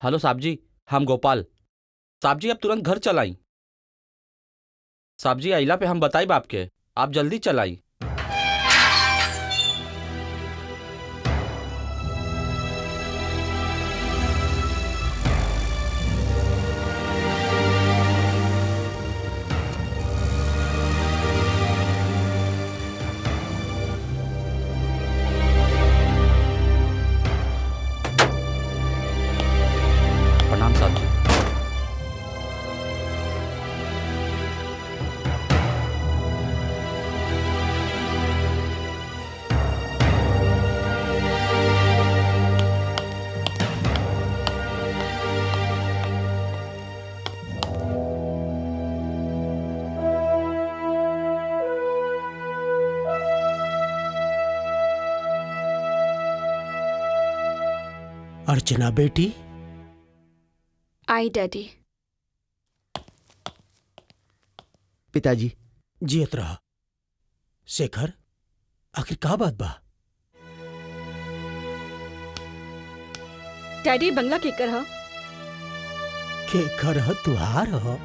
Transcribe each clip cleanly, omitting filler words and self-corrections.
Hello साहब जी, हम गोपाल। साहब जी, अब तुरंत घर चलाई। साहब जी, अइला पे हम बताई बाप के, आप जल्दी चलाई। प्रणाम साहब जी। अर्चना बेटी। आई डैडी। पिताजी। जियत रहा। शेखर, आखिर का बात बा? डैडी, बंगला केकर ह? के घर ह तुहार ह?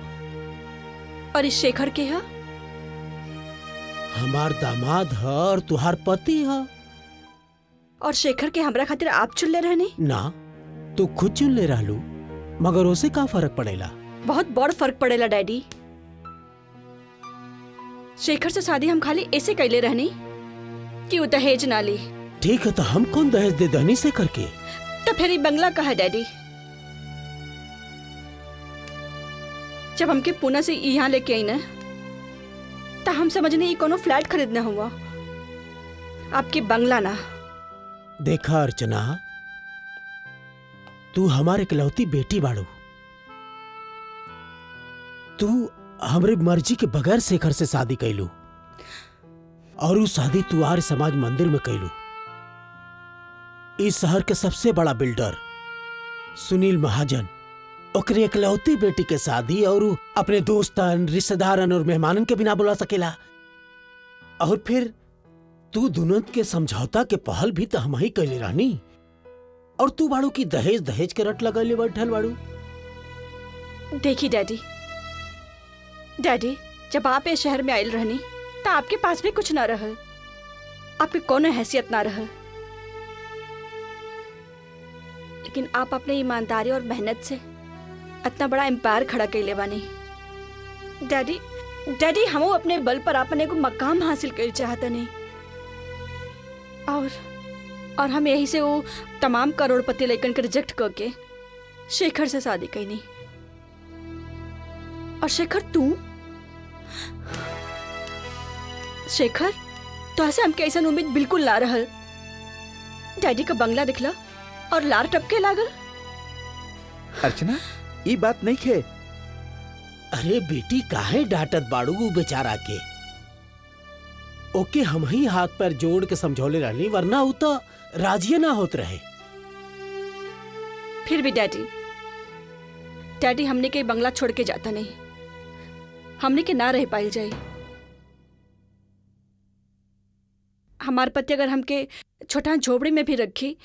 और इस शेखर के ह? हमार दामाद ह और तुहार पति ह। और शेखर के हमरा खातिर आप चुनले रहनी? ना, तू खुद चुन ले रहलू, मगर उसे का फर्क पड़ेला? बहुत बड़ फर्क पड़ेला डैडी। शेखर से शादी हम खाली ऐसे कैले रहनी कि वो दहेज ना ली। ठीक है, तो हम कौन दहेज दे दहनी शेखर के? तो फिर ये बंगला का है डैडी? जब हमके पुणे से यहाँ लेके आई ना, तो हम समझने ये कोनो फ्लैट खरीदना हुआ, आपके बंगला ना। देखा अर्चना, तू हमारे इकलौती बेटी बाड़ू। तू हमरे मर्जी के बगैर शेखर से शादी कैलू, और उस शादी तू आर्य समाज मंदिर में कैलू। इस शहर के सबसे बड़ा बिल्डर सुनील महाजन, ओकरे इकलौती बेटी के शादी और उ अपने दोस्तन, रिश्तेदारन और मेहमानन के बिना बुला सकेला। और फिर तू दोनों के समझौता के पहल भी तो हम ही कैले रहनी, और तू बाड़ू की दहेज दहेज के रट लगैले बैठल बाड़ू। देखी डैडी, जब आप इस शहर में आयल रहनी तो आपके पास भी कुछ ना रहल, आपकी कोनो हैसियत ना रहल। लेकिन आप अपने ईमानदारी और मेहनत से इतना बड़ा एम्पायर खड़ा कैले बानी। डैडी, हम अपने बल पर अपने को मकाम हासिल कर चाहता नहीं, और हम यही से वो तमाम करोड़पति लेकर के रिजेक्ट करके शेखर से शादी कैनी। और शेखर, तू शेखर तो ऐसे हमके ऐसा उम्मीद बिल्कुल ला रहल। डैडी का बंगला दिखला और लार टपके लागल। अर्चना, ये बात नहीं खे। अरे बेटी, काहे डांटत बाड़ू उ बेचारा के? ओके हम ही हाथ पैर जोड़ के समझौले रहनी, वरना उ तो राजी ना होत रहे। फिर भी डैडी हमने के बंगला छोड़ के जाता नहीं, हमने के ना रह पाइल जाए। हमार पति अगर हमके छोटा झोपड़ी में भी रखी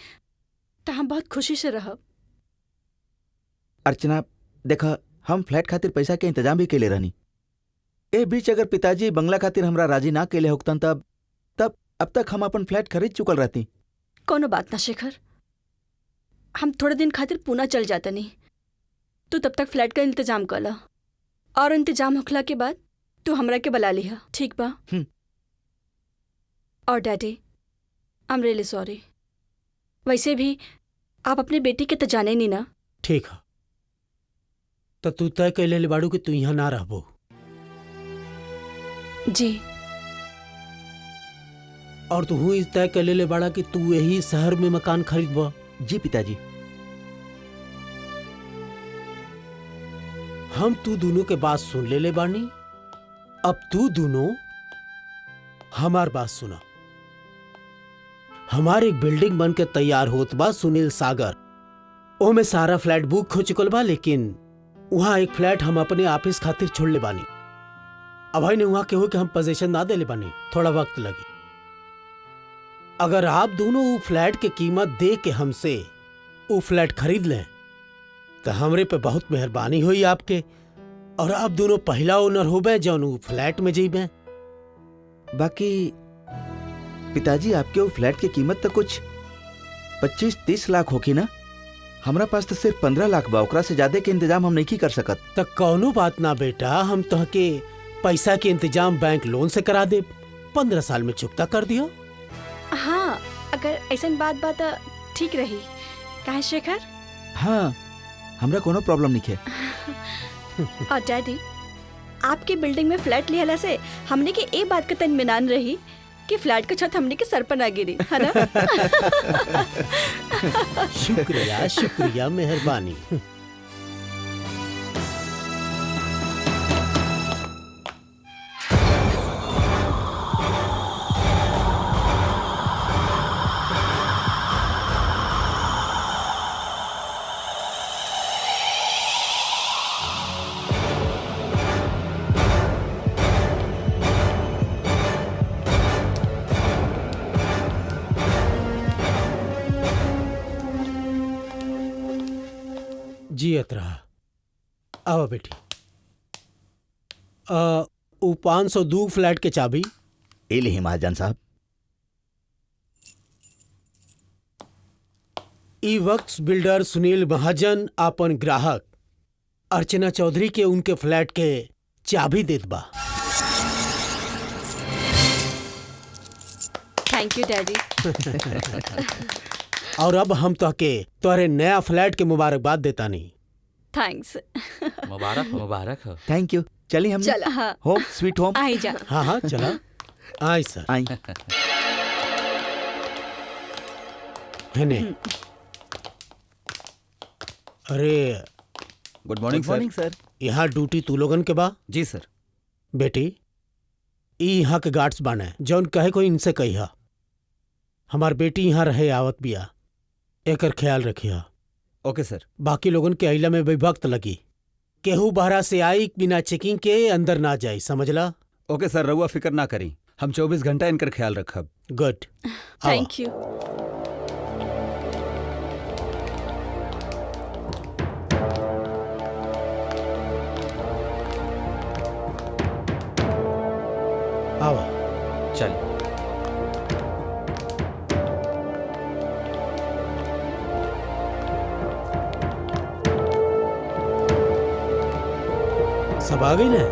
तो हम बहुत खुशी से रहब। अर्चना देखा, हम फ्लैट खातिर पैसा के इंतजाम भी केले रहनी। ए बीच अगर पिताजी बंगला खातिर हमरा राजी ना केले होकतन तब अब तक हम अपन फ्लैट खरीद चुकल रहती। कोनो बात ना शेखर, हम थोड़े दिन खातिर पुणे चल जाता नहीं, तू तब तक फ्लैट का इंतजाम कर ला, और इंतजाम होखला के बाद तू हमरा के बुला लिहा, ठीक बा? और daddy, I am really sorry. वैसे भी आप अपनी बेटी के तो जाने नहीं ना। ठीक है, तो तू तय कैले ले बाड़ू कि तू यहाँ ना रहबो। जी। और तू हूँ तय कैले ले बाड़ा कि तू यही शहर में मकान खरीदबा। जी पिताजी। हम तू दोनों के बात सुन ले बानी, अब तू दोनों हमार बात सुना। हमारे एक बिल्डिंग बन के तैयार होत बा सुनील सागर, ओमे सारा फ्लैट बुक हो चुकल बा, लेकिन वहां एक फ्लैट हम अपने ऑफिस खातिर छोड़ ले बानी। अब भाई ने वहां केहू के हम पोजीशन ना दे ले बानी, थोड़ा वक्त लगी। अगर आप दोनों वो फ्लैट के कीमत दे के हमसे वो फ्लैट खरीद लें तो हमरे पे बहुत मेहरबानी हुई आपके, और आप दोनों पहला ओनर होबे जौन उ फ्लैट में जीबे। बाकी पिताजी आपके वो फ्लैट की कीमत तो कुछ 25-30 लाख होगी ना। हमरा पास तो सिर्फ 15 लाख बा, ओकरा से ज्यादा के इंतजाम हम नहीं कर सकत। तो कौनो बात ना बेटा, हम तोहके पैसा के इंतजाम बैंक लोन से करा दे, 15 साल में चुकता कर दियो। हाँ, अगर ऐसन बात ठीक रही। काहे शेखर? हाँ, हमरा कोनो प्रॉब्लम नहीं है। और डैडी, आपके बिल्डिंग में फ्लैट लिहला से हमने के ए बात का तनमिनान रही कि फ्लैट का छत हमने के सर पर ना गिरी, है ना? शुक्रिया शुक्रिया, मेहरबानी। जी अतरा, आओ बेटी। उ 502 फ्लैट के चाबी। ए ले महाजन साहब। ई वक्त बिल्डर सुनील महाजन अपन ग्राहक अर्चना चौधरी के उनके फ्लैट के चाबी देत बा। Thank you daddy. और अब हम तोहके तोहरे नया फ्लैट के मुबारकबाद देता नहीं। थैंक्स। मुबारक हो, मुबारक हो। Thank you. चलिए हम चल, हाँ, होम स्वीट होम। आई जा। हाँ हाँ चला। आई सर। आई। है ने। अरे गुड मॉर्निंग सर। यहाँ ड्यूटी तू लोगन के बा? जी सर। बेटी, ई यहाँ के गार्ड्स बाने, जौन कहे कोई इनसे कहिया हमार बेटी यहाँ रहे आवत बिया, एकर ख्याल रखिया। ओके सर। बाकी लोगन के अइला में भी वक्त लगी, केहू बाहरा से आई बिना चेकिंग के अंदर ना जाई, समझला? ओके सर, रउआ फिक्र ना करी, हम 24 घंटा इनकर ख्याल रखब। गुड। Thank you. आवा। चल। सब आ गई ना?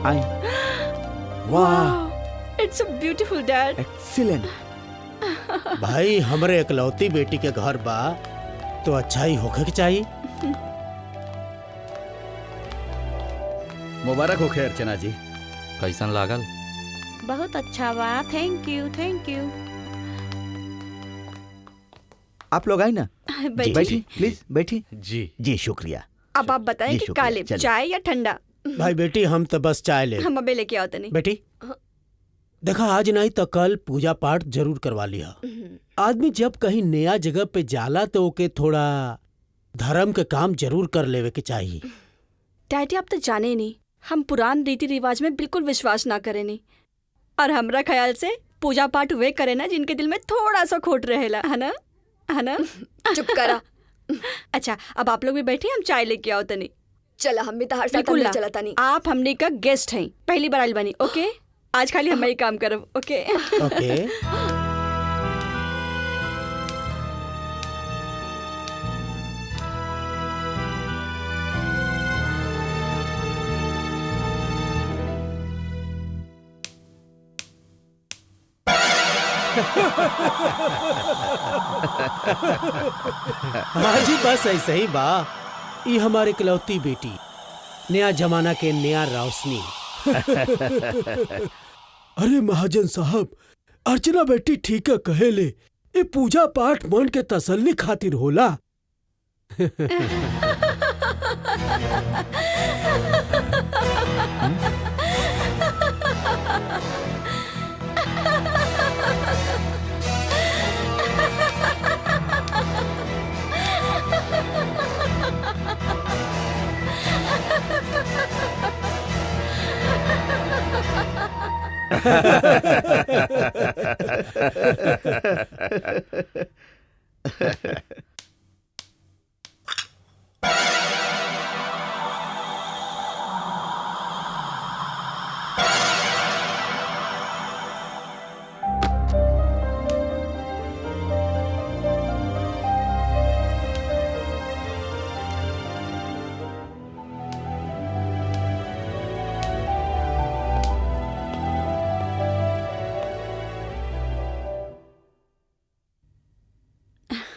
आई। वाह, it's a beautiful dad. Excellent. भाई हमरे इकलौती बेटी के घर बा तो अच्छा ही होखे के चाहिए। मुबारक हो खैर अर्चना जी। कैसन लागल? बहुत अच्छा बा। Thank you, thank you. आप लोग आई ना, बैठी प्लीज, बैठी। जी जी शुक्रिया। अब आप बताएं जी, कि शुक्रिया, काले चलिए। चाय या ठंडा? भाई बेटी हम तो बस चाय ले। हम अबे लेके आओ तनी। बेटी देखा, आज नहीं तो कल पूजा पाठ जरूर करवा लिया। आदमी जब कहीं नया जगह पे जाला तो ओके थोड़ा धर्म के काम जरूर कर लेवे के चाहिए। डैडी आप तो जाने ही नहीं, हम पुरान रीति रिवाज में बिल्कुल विश्वास ना करे नहीं, और हमरा ख्याल से पूजा पाठ वे करे ना जिनके दिल में थोड़ा सा खोट रहेला, है ना? है ना? चुप करा। अच्छा, अब आप लोग भी बैठे, हम चाय लेके आओ तनी। चला, हम भी तहार साथ बिल्कुल अंदर ना। चला तानी। आप हमने का गेस्ट हैं, पहली बार आइल बनी। ओके, आज खाली हम ही काम करब। ओके। ओके। हाँ जी, बस ऐसे ही बा। ये हमारे इकलौती बेटी, नया जमाना के नया रोशनी। अरे महाजन साहब, अर्चना बेटी ठीक है कहेले, ये पूजा पाठ मन के तसल्ली खातिर होला।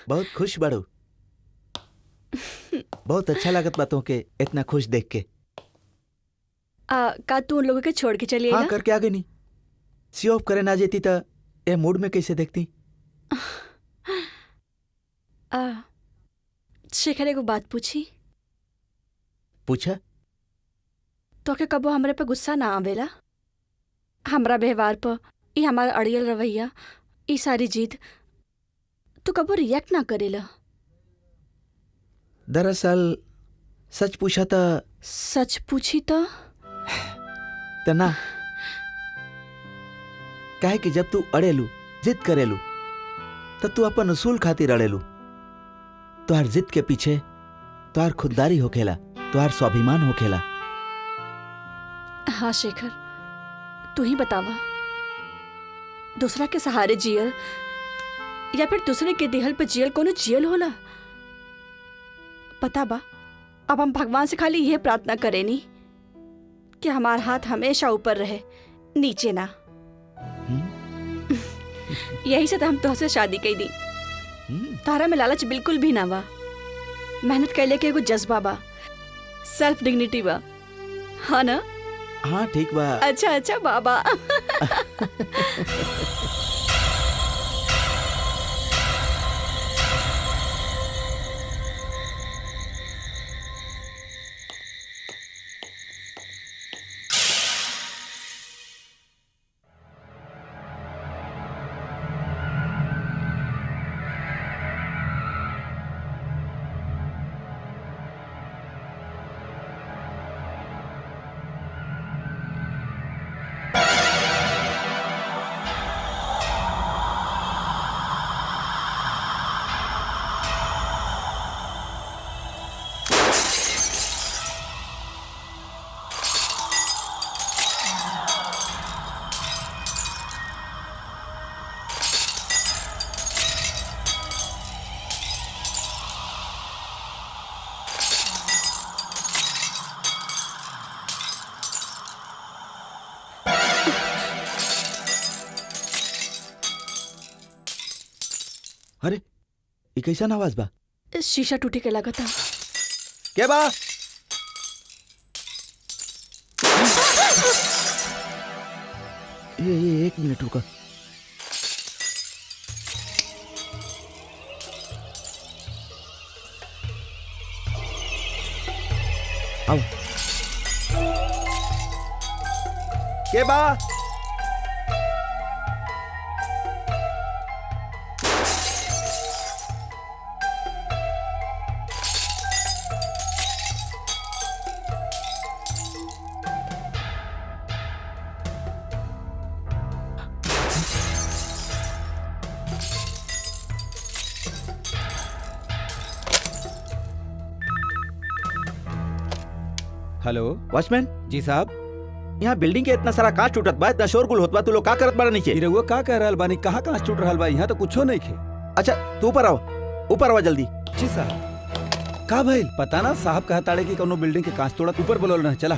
बहुत खुश बड़ो। बहुत अच्छा लागत बातों के इतना खुश देख के। का तू उन लोगों के छोड़ के चली हाँ ना? करके आ गई नहीं। सी ऑफ करे ना जेती तो ए मूड में कैसे देखती। शेखर एगो बात पूछी। पूछा। तो के कबो हमरे पे गुस्सा ना आवेला? हमरा व्यवहार पर, ई हमारा अड़ियल रवैया, ई सारी जिद, तू कबो रिएक्ट ना करेला? दरअसल सच पूछा था सच पूछी तो ना। काहे कि जब तू अड़ेलू जिद करेलू तब तू अपन उसूल खातिर अड़ेलू। तुहार जिद के पीछे तुहार खुददारी होखेला, तुहार स्वाभिमान होखेला। हाँ शेखर, तू ही बतावा, दूसरा के सहारे जियल या फिर दूसरे के दिहल पे जियल कोनो जियल होला? पता बा, अब हम भगवान से खाली यह प्रार्थना करेनी कि हमार हाथ हमेशा ऊपर रहे, नीचे ना। यही से तो हम तुहसे शादी कई दी। तारा में लालच बिल्कुल भी ना बा। मेहनत कैले के एगो जज्बा बा, सेल्फ डिग्निटी बा। हाँ ना? हाँ ठीक बा। अच्छा अच्छा बाबा। अरे ये कैसा आवाज बा? शीशा टूटे के लगा था। क्या बा? ये एक मिनट रुका। आओ। के बा? हेलो वॉचमैन जी साहब। यहाँ बिल्डिंग के इतना सारा कांच टूटत बा, इतना शोरगुल होत बा, तू लोग का करत बाड़ा नीचे? ई रउआ का कह रहल बानी? कहाँ कहाँ टूट रहल बा? यहाँ तो कुछो नहीं खे। अच्छा तू ऊपर आओ, ऊपर आओ जल्दी। जी साहब। का भइल? पता ना साहब कहा ताड़े कि कोनो बिल्डिंग के कांच तोड़त ऊपर बोलल रहे। चला।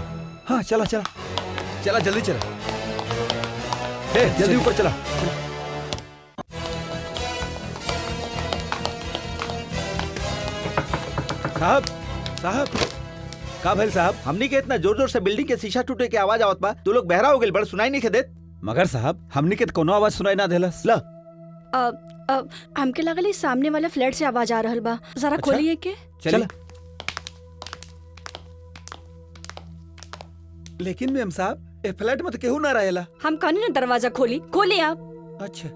हाँ चला चला चला जल्दी चला। हे जल्दी ऊपर चला। साहब साहब का भइल साहब? हमनी के इतना जोर जोर से बिल्डिंग के शीशा टूटे के आवाज आवत बा, तू लोग बहरा हो गेल, बड़ सुनाई नहीं देत। मगर साहब हमनी के कोनो आवाज सुनाई ना देलस। ला हमके लगल ई सामने वाला फ्लैट से आवाज आ रहल बा, जरा अच्छा? खोलिए के। चला। लेकिन मैम साहब ए फ्लैट में तो केहू ना रहेला। हम कहनी ना दरवाजा खोली, खोलिए आप। अच्छा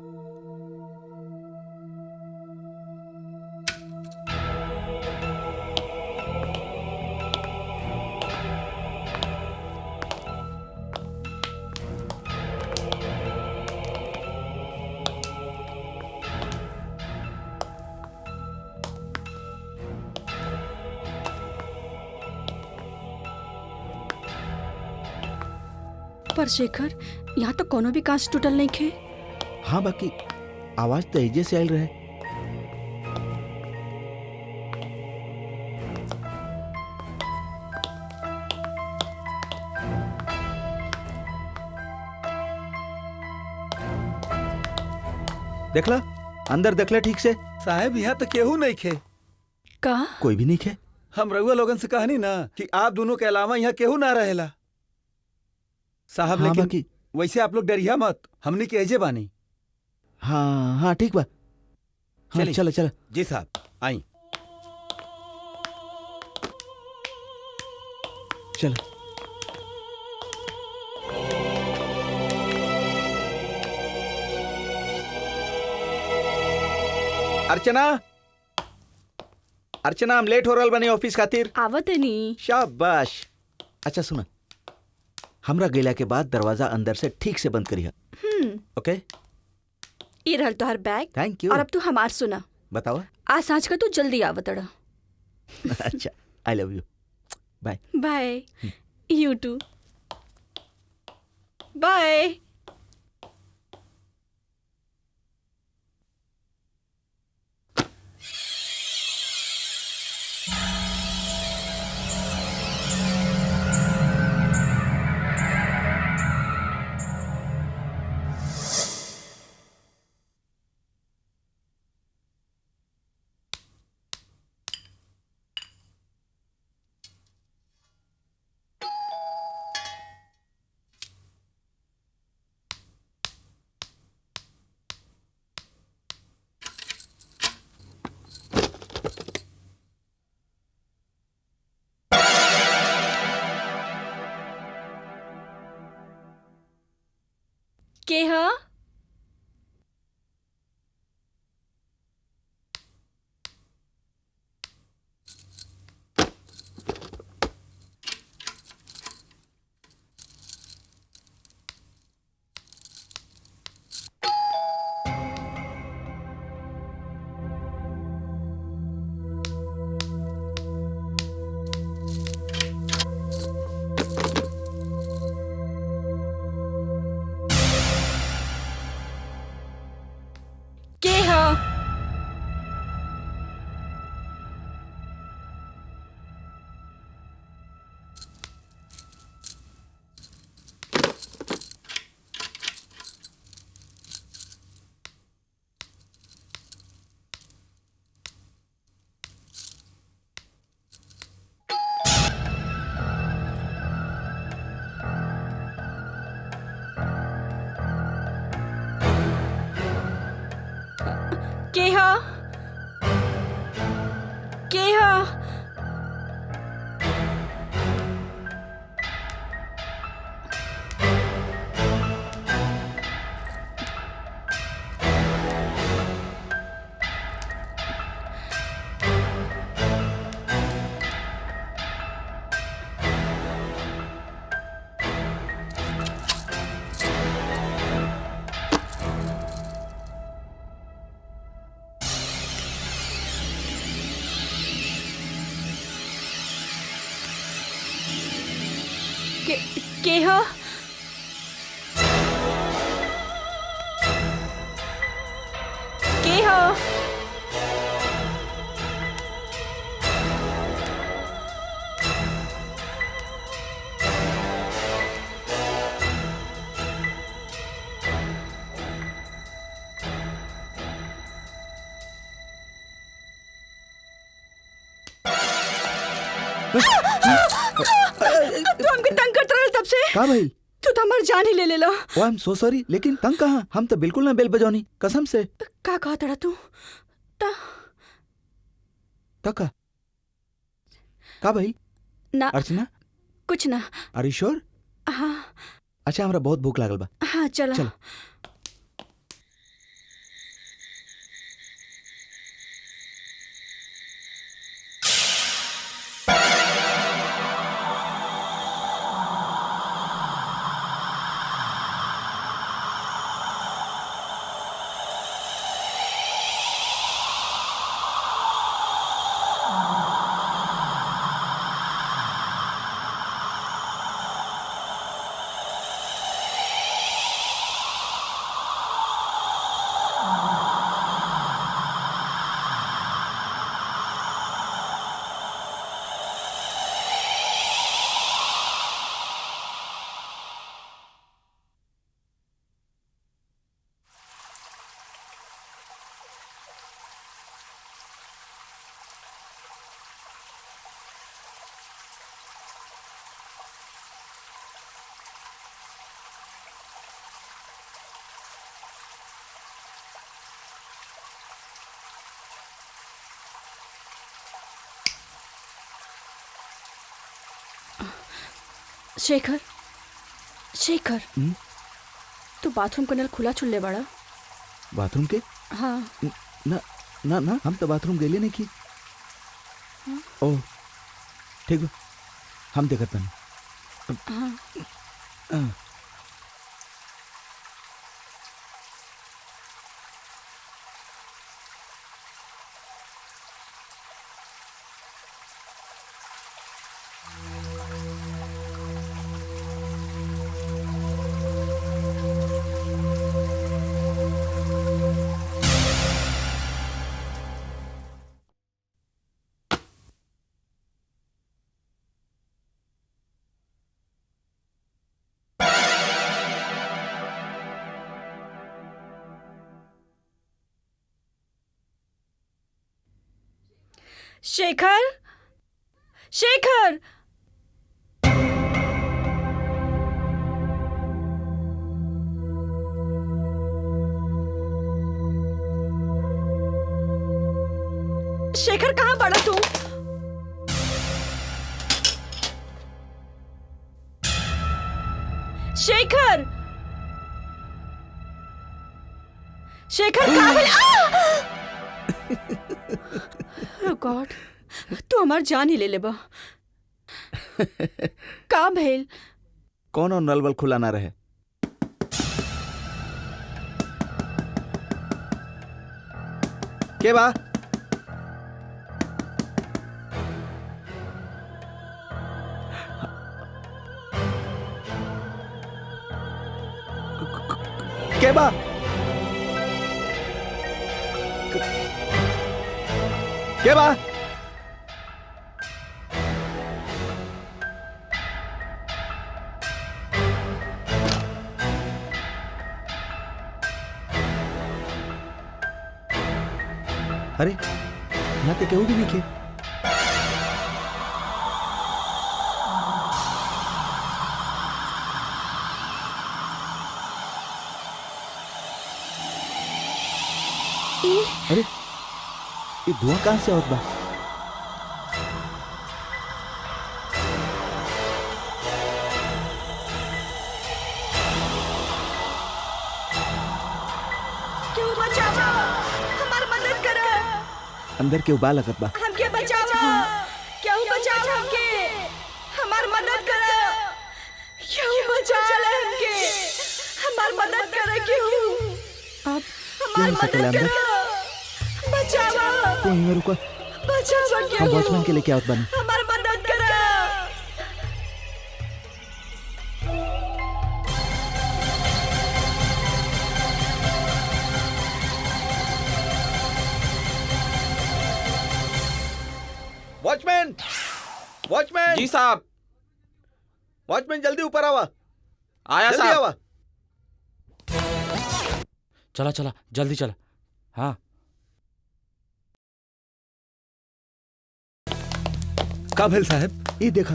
पर शेखर, यहाँ तो कोनो भी कांच टूटल नहीं खे। हाँ बाकी आवाज तो एजे से आयल रहे। देखला अंदर देखला ठीक से। साहब यहाँ तो केहू नहीं खे। का? कोई भी नहीं खे। हम रउआ लोगन से कहनी ना कि आप दोनों के अलावा यहाँ केहू ना रहेला साहब। हाँ लेकिन बाकी वैसे आप लोग डरिया मत, हमने के एजे बानी। हाँ हाँ ठीक बा। हाँ चलिए। चलो चलो। जी साहब आई। चलो अर्चना, अर्चना हम लेट हो रहल बनी ऑफिस खातिर। आवत है नी। शाबाश। अच्छा सुना, हमरा गैला के बाद दरवाजा अंदर से ठीक से बंद करिया। ओके। ये रहल तोहर बैग। Thank you. और अब तू हमार सुना। बतावा। आज सांझ का तू जल्दी आवतड़ा। अच्छा I love you. Bye bye. You too. Bye. के हा? के हा? के हा? के हा? के हा? के हा? तू हमके तंग करता रहा तब से। का भाई? तू तो हमार जान ही ले लेला। ओ आई एम सो सॉरी, लेकिन तंग कहाँ? हम तो बिल्कुल ना बेल बजौनी, कसम से। का कहा तड़ा तू? ता तका का भाई? ना अर्चना कुछ ना। आर यू श्योर? हाँ अच्छा हमरा बहुत भूख लागल बा। हाँ चला। चलो। शेखर शेखर हम्म? तू बाथरूम का नल खुला छुल्ले बड़ा। बाथरूम के हाँ ना ना ना हम तो बाथरूम गेले नहीं की। ओह ठीक बा, हम देखत बानी। हाँ शेखर शेखर शेखर कहाँ पड़ा तू? शेखर शेखर कहाँ ओह गॉड, तू हमार जान ही ले लेबा। का भइल? कौन और नल वल खुला ना रहे। के बा? के बा? के बा? अरे यहाँ पे केहू भी नहीं खे। अरे ये धुआं कहाँ से आवत बा? क्यों बचावा? हमार मदद करो। अंदर के उबाल लगत बा। हमके बचावा। क्यों बचावा हमके? हमार मदद करो। क्यों बचाला हमके? हमार मदद करो क्यों? आप हमार क्यों सकले मदद अंदर? करो। बचावा। तू यहाँ रुको, बचावा हम क्यों? वॉचमैन के लेके आवत बानी। हमार मदद करो। वॉचमैन, वॉचमैन, जी साहब। वॉचमैन जल्दी ऊपर आवा, आया जल्दी साहब। आवा। चला चला जल्दी चला। हाँ का भेल साहब? ये देखा,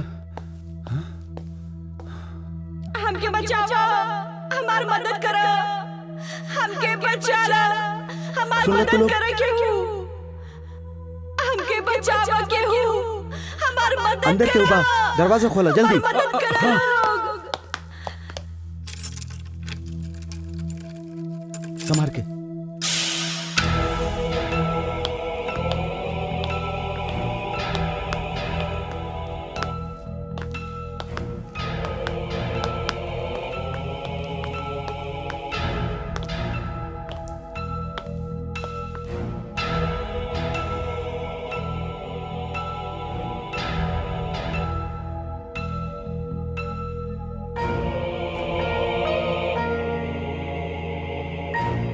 हमके बचावा। हमार मदद करो। हमके बचाला। हमार सुन लो तो मदद लोग। करो क्यों? हमके बचावा क्यों? हमार मदद अंदर के करो। उबा, दरवाजा खोला जल्दी। मदद करो लोग। संभाल के।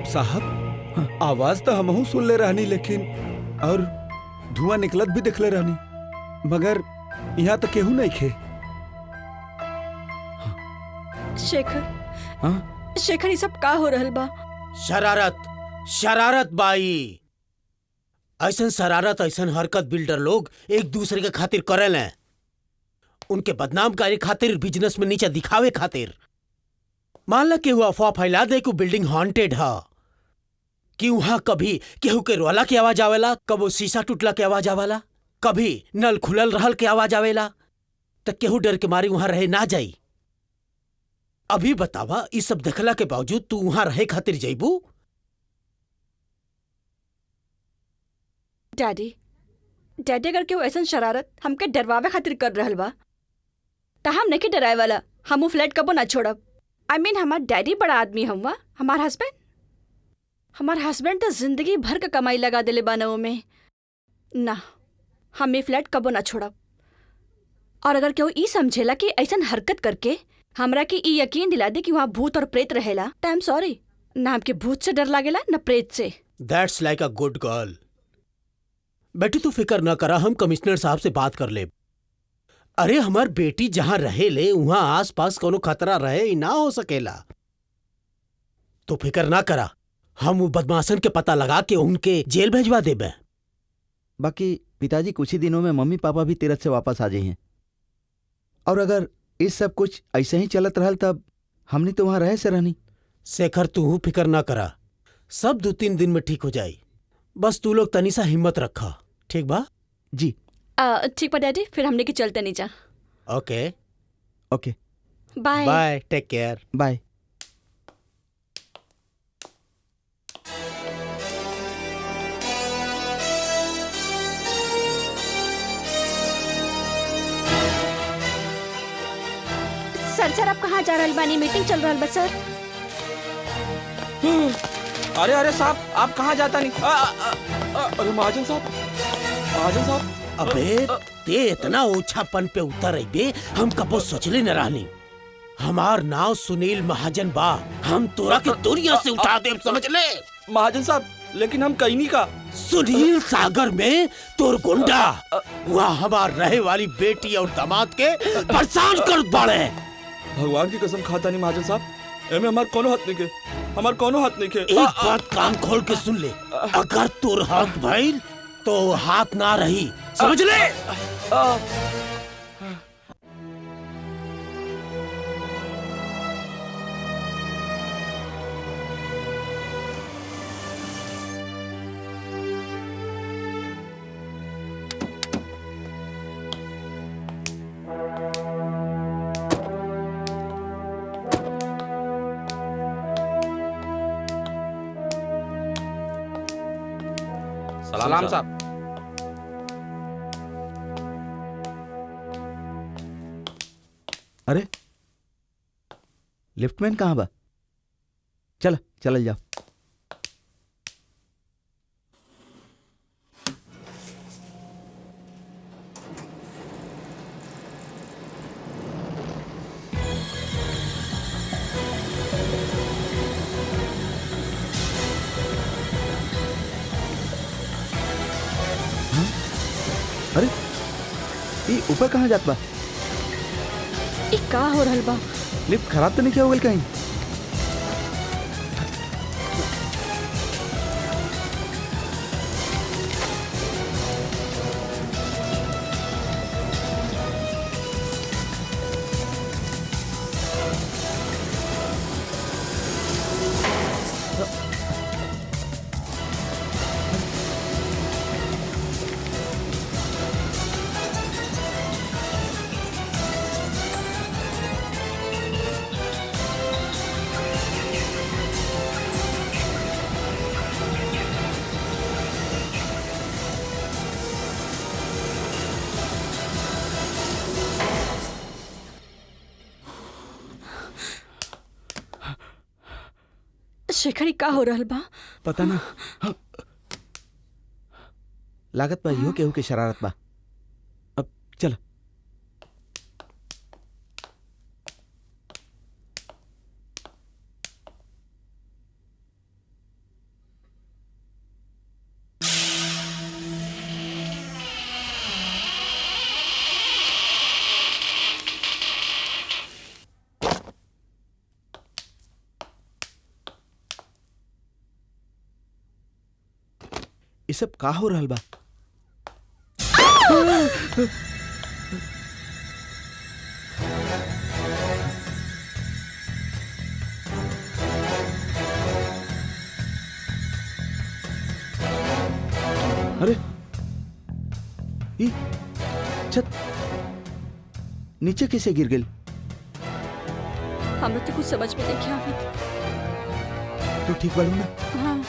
साहब आवाज तो हमहू सुन ले रहनी, लेकिन और धुआं निकलत भी देखले रहनी, मगर यहाँ तो केहू नहीं खे। शेखर, हाँ? शेखर ये सब का हो रहल बा? शरारत शरारत बाई। ऐसन शरारत ऐसन हरकत बिल्डर लोग एक दूसरे के खातिर करेले, उनके बदनाम करे खातिर, बिजनेस में नीचे दिखावे खातिर। मान ला केहू अफवाह फैला दे कि बिल्डिंग हॉन्टेड है, कि वहां कभी केहू के रोला के आवाज आवेला, कबो शीशा टूटला के आवाज आवेला, कभी नल खुलल रहल के आवाज आवेला। त केहू डर के मारी वहां रहे ना जाई। अभी बतावा, ई सब देखला के बावजूद तू वहां रहे खातिर जइबू? डैडी डैडी अगर केहू ऐसन शरारत हमके डरवावे खातिर कर रहल बा त हम नहीं डराए वाला। हम वो फ्लैट कबो ना छोड़ब। आई मीन हमार डैडी बड़ा आदमी हुआ, हमार हस्बैंड तो जिंदगी भर का कमाई लगा देले बानवों में। ना, हम ये फ्लैट कबो ना छोड़ब। और अगर केहू ई समझेला कि ऐसन हरकत करके हमरा के ई यकीन दिला दे कि वहाँ भूत और प्रेत रहेला, तो आई एम सॉरी। ना हमके भूत से डर लागेला न प्रेत से। That's like a good girl. बेटी तू फिक्र न करा, हम कमिश्नर साहब से बात कर ले। अरे हमार बेटी जहां रहे ले वहां आस पास कोनो खतरा रहे ही ना हो सकेला। तो फिक्र ना करा, हम वो बदमाशन के पता लगा के उनके जेल भेजवा देबे। बाकी पिताजी कुछ ही दिनों में मम्मी पापा भी तीरथ से वापस आ जाइए, और अगर इस सब कुछ ऐसे ही चलत रहल तब हमनी तो वहां रहे से रहनी। शेखर तू फिक्र ना करा, सब 2-3 दिन में ठीक हो जाई। बस तू लोग तनी सा हिम्मत रखा, ठीक बा? जी ठीक बा डैडी, फिर हमने के चलते नीचा। Okay okay, bye. Bye, take care. Bye. Sir आप कहाँ जा रहल बानी? मीटिंग चल रहल बा सर। अरे अरे साहब, आप कहाँ जाता नहीं? अरे महाजन साहब, महाजन साहब। अबे ते इतना ऊंचापन पे उतर आई बे, हम कबो सोचले न रहनी। हमार नाव सुनील महाजन बा, हम तोरा के दुनिया से उठा देब, समझ ले। महाजन साहब, लेकिन हम कहीं नहीं का। सुनील सागर में तोर गुंडा वहाँ हमार रहे वाली बेटी और दामाद के परेशान कर बाड़े। भगवान की कसम खाता नहीं महाजन साहब, एमे हमार कोनो हाथ नहीं के, हमार कोनो हाथ नहीं के। एक बात कान खोल के सुन ले, अगर तोर हाथ भइल तो हाथ ना रही, समझ ले। सलाम साहब। अरे लिफ्टमैन कहाँ बा? चल जाओ। अरे ये ऊपर कहाँ जात बा? ई का हो रहल बा? लिफ्ट खराब तो नहीं किया होगा कहीं? शेखर, ई का हो रहल बा? पता ना, लागत बा इहो केहू के शरारत बा। अब चल। ये सब का हो रहल बा? अरे ये छत नीचे कैसे गिर गई? हमरा तो कुछ समझ में नहीं आवत। तू ठीक बाड़ू ना? हाँ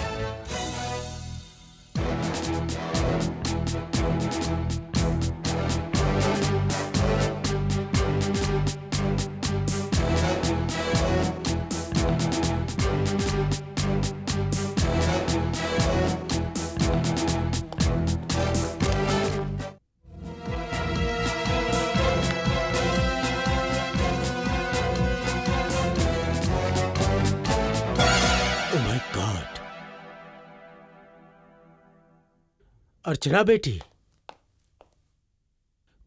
ओ माय गॉड। अर्चना बेटी,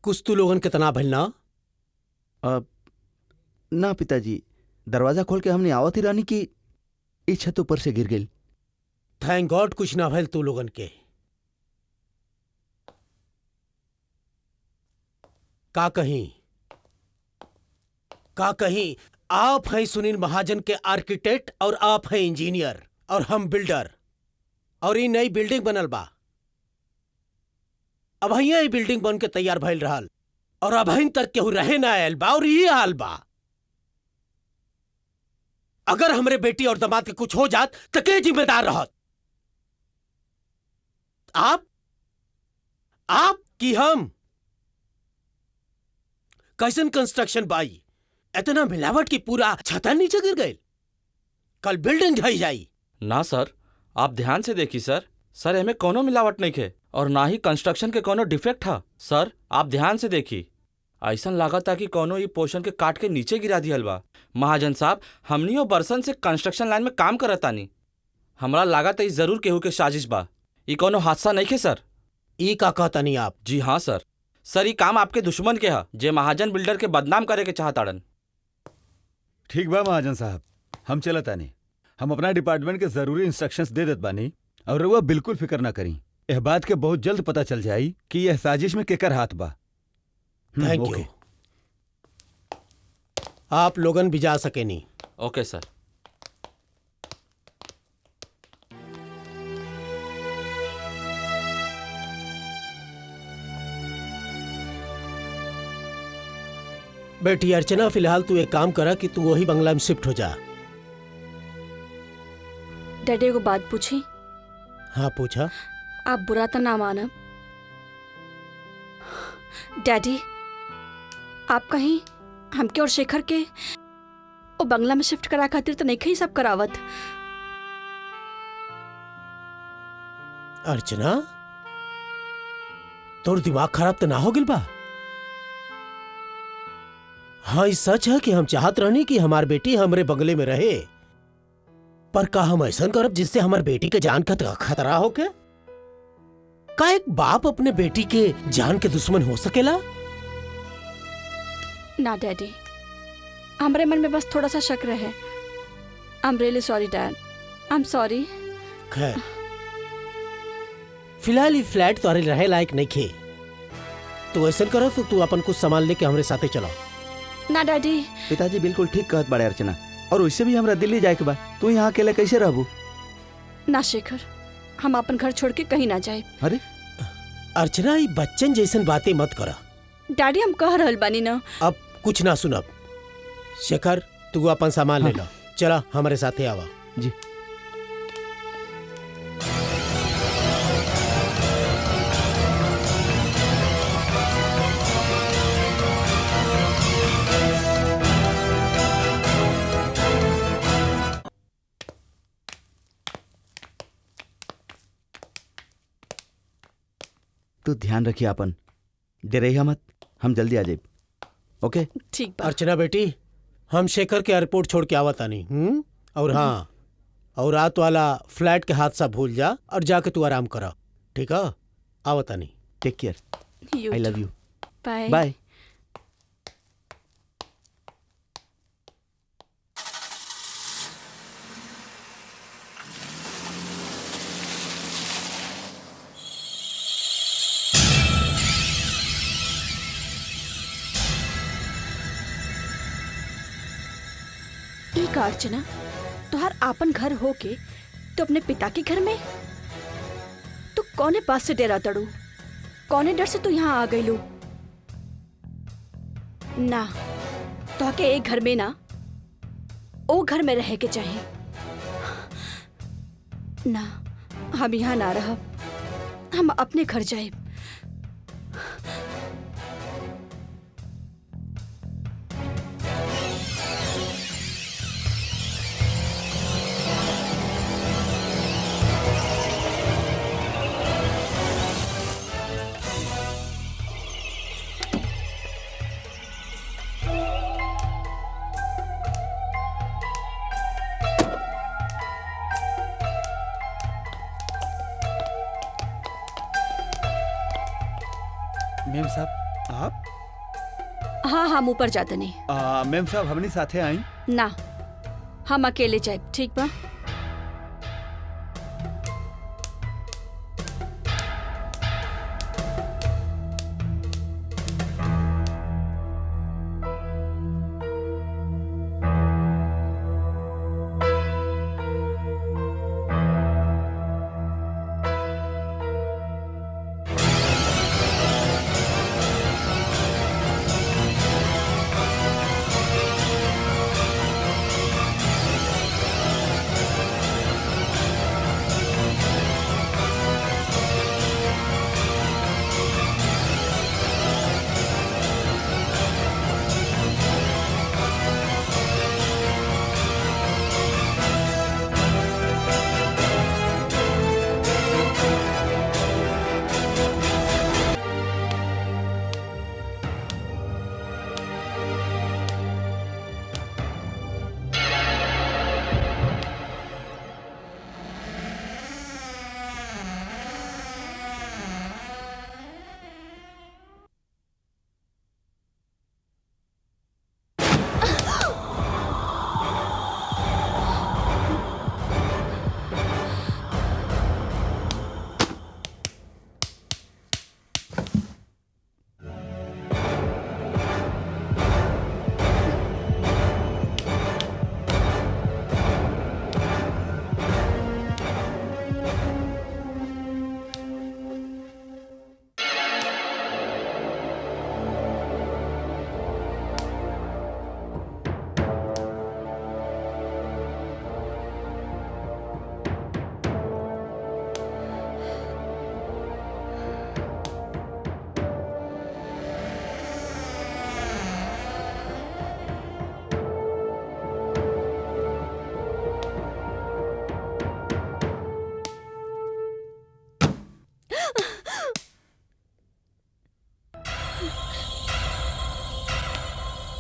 कुछ तू लोगन के तना भइल ना? ना पिताजी, दरवाजा खोल के हमने आवत ही रानी की ई छत ऊपर से गिर गई। थैंक गॉड कुछ ना भइल तू लोगन के। का कहीं आप हैं सुनील महाजन के आर्किटेक्ट और आप हैं इंजीनियर और हम बिल्डर, और ये नई बिल्डिंग बनल बा। अब ये बिल्डिंग बन के तैयार भइल रहल और अब तक केहू रहे ना आयल बा और ये हाल बा। अगर हमरे बेटी और दामाद के कुछ हो जात तो के जिम्मेदार रहत? आप कि हम? कैसन कंस्ट्रक्शन बाई, इतना मिलावट की पूरा छता नीचे गिर गई। कल बिल्डिंग ढही जाई। ना सर, आप ध्यान से देखी सर। सर एमे कोनो मिलावट नहीं खे और ना ही कंस्ट्रक्शन के कोनो डिफेक्ट था। सर आप ध्यान से देखी, ऐसा लागत कि कोनो ये पोर्शन के काट के नीचे गिरा दिहल बा। महाजन साहब, हमनियो बरसन से कंस्ट्रक्शन लाइन में काम करतानी। हमरा लागत है जरूर केहू के साजिश बा। ये कोनो हादसा नहीं खे सर। ई का कहतानी आप? जी हाँ सर। सर ये काम आपके दुश्मन के हा, जे महाजन बिल्डर के बदनाम करे के चाहताड़न। ठीक बा महाजन साहब, हम चलत आनी। हम अपना डिपार्टमेंट के जरूरी इंस्ट्रक्शंस दे देत बानी और रउआ बिल्कुल फिक्र ना करी। यह बात के बहुत जल्द पता चल जाई कि यह साजिश में केकर हाथ बा। Thank you. आप लोगन भी जा सके नहीं। ओके सर। बेटी अर्चना, फिलहाल तू एक काम करा कि तू वही बंगला में शिफ्ट हो जा। डैडी को बात पूछी? हाँ पूछा। आप बुरा तो ना मानब डैडी, आप कहीं हमके और शेखर के वो बंगला में शिफ्ट करा खातिर तो नहीं कहीं सब करावत? अर्चना, तोर दिमाग खराब तो ना हो गिल बा? हाँ ये सच है कि हम चाहत रहनी कि हमार बेटी हमरे बंगले में रहे, पर का हम ऐसा करब जिससे हमार बेटी के जान का खतरा हो के? का एक बाप अपने बेटी के जान के दुश्मन हो सकेला? ना डैडी, हमारे मन में बस थोड़ा सा शक रहे। I am really sorry dad, I am sorry. खैर, फिलहाल ये फ्लैट तुम्हारे रहे लायक नहीं खे। तो ऐसा करो तो तू अपन कुछ सामान लेके हमारे साथे चलो। ना डैडी। पिताजी बिल्कुल ठीक कहत बाड़े अर्चना, और वैसे भी हमरा दिल्ली जाए के बा। तू यहाँ अकेले कैसे रहबू? ना शेखर, हम अपन घर छोड़ के कहीं ना जाए। अरे अर्चना, ये बच्चन जैसन बातें मत करा। डैडी हम कह रहल बानी ना। अब कुछ ना सुनब। शेखर, तू अपन सामान ले लो। चला हमारे साथे आवा। जी। तू ध्यान रखिए अपन, डरेगा मत। हम जल्दी आ जाए। ओके ठीक बा। अर्चना बेटी, हम शेखर के एयरपोर्ट छोड़ के आवत आनी। और हाँ, और रात वाला फ्लैट के हादसा भूल जा और जाके तू आराम करा। ठीक है? आवत आनी। Take care. I love you. Bye bye. का अर्चना, तुहार आपन घर हो के तो अपने पिता के घर में तू कौने पास से डेरा तड़ू? कौने डर से तू यहाँ आ गई लू? ना तो के एक घर में ना ओ घर में रह के चाहे ना, हम यहाँ ना रह, हम अपने घर जाए। मेम साहब आप हाँ हम ऊपर जाते नहीं। मेम साहब हमनी साथे आई। ना हम अकेले जाए, ठीक बा?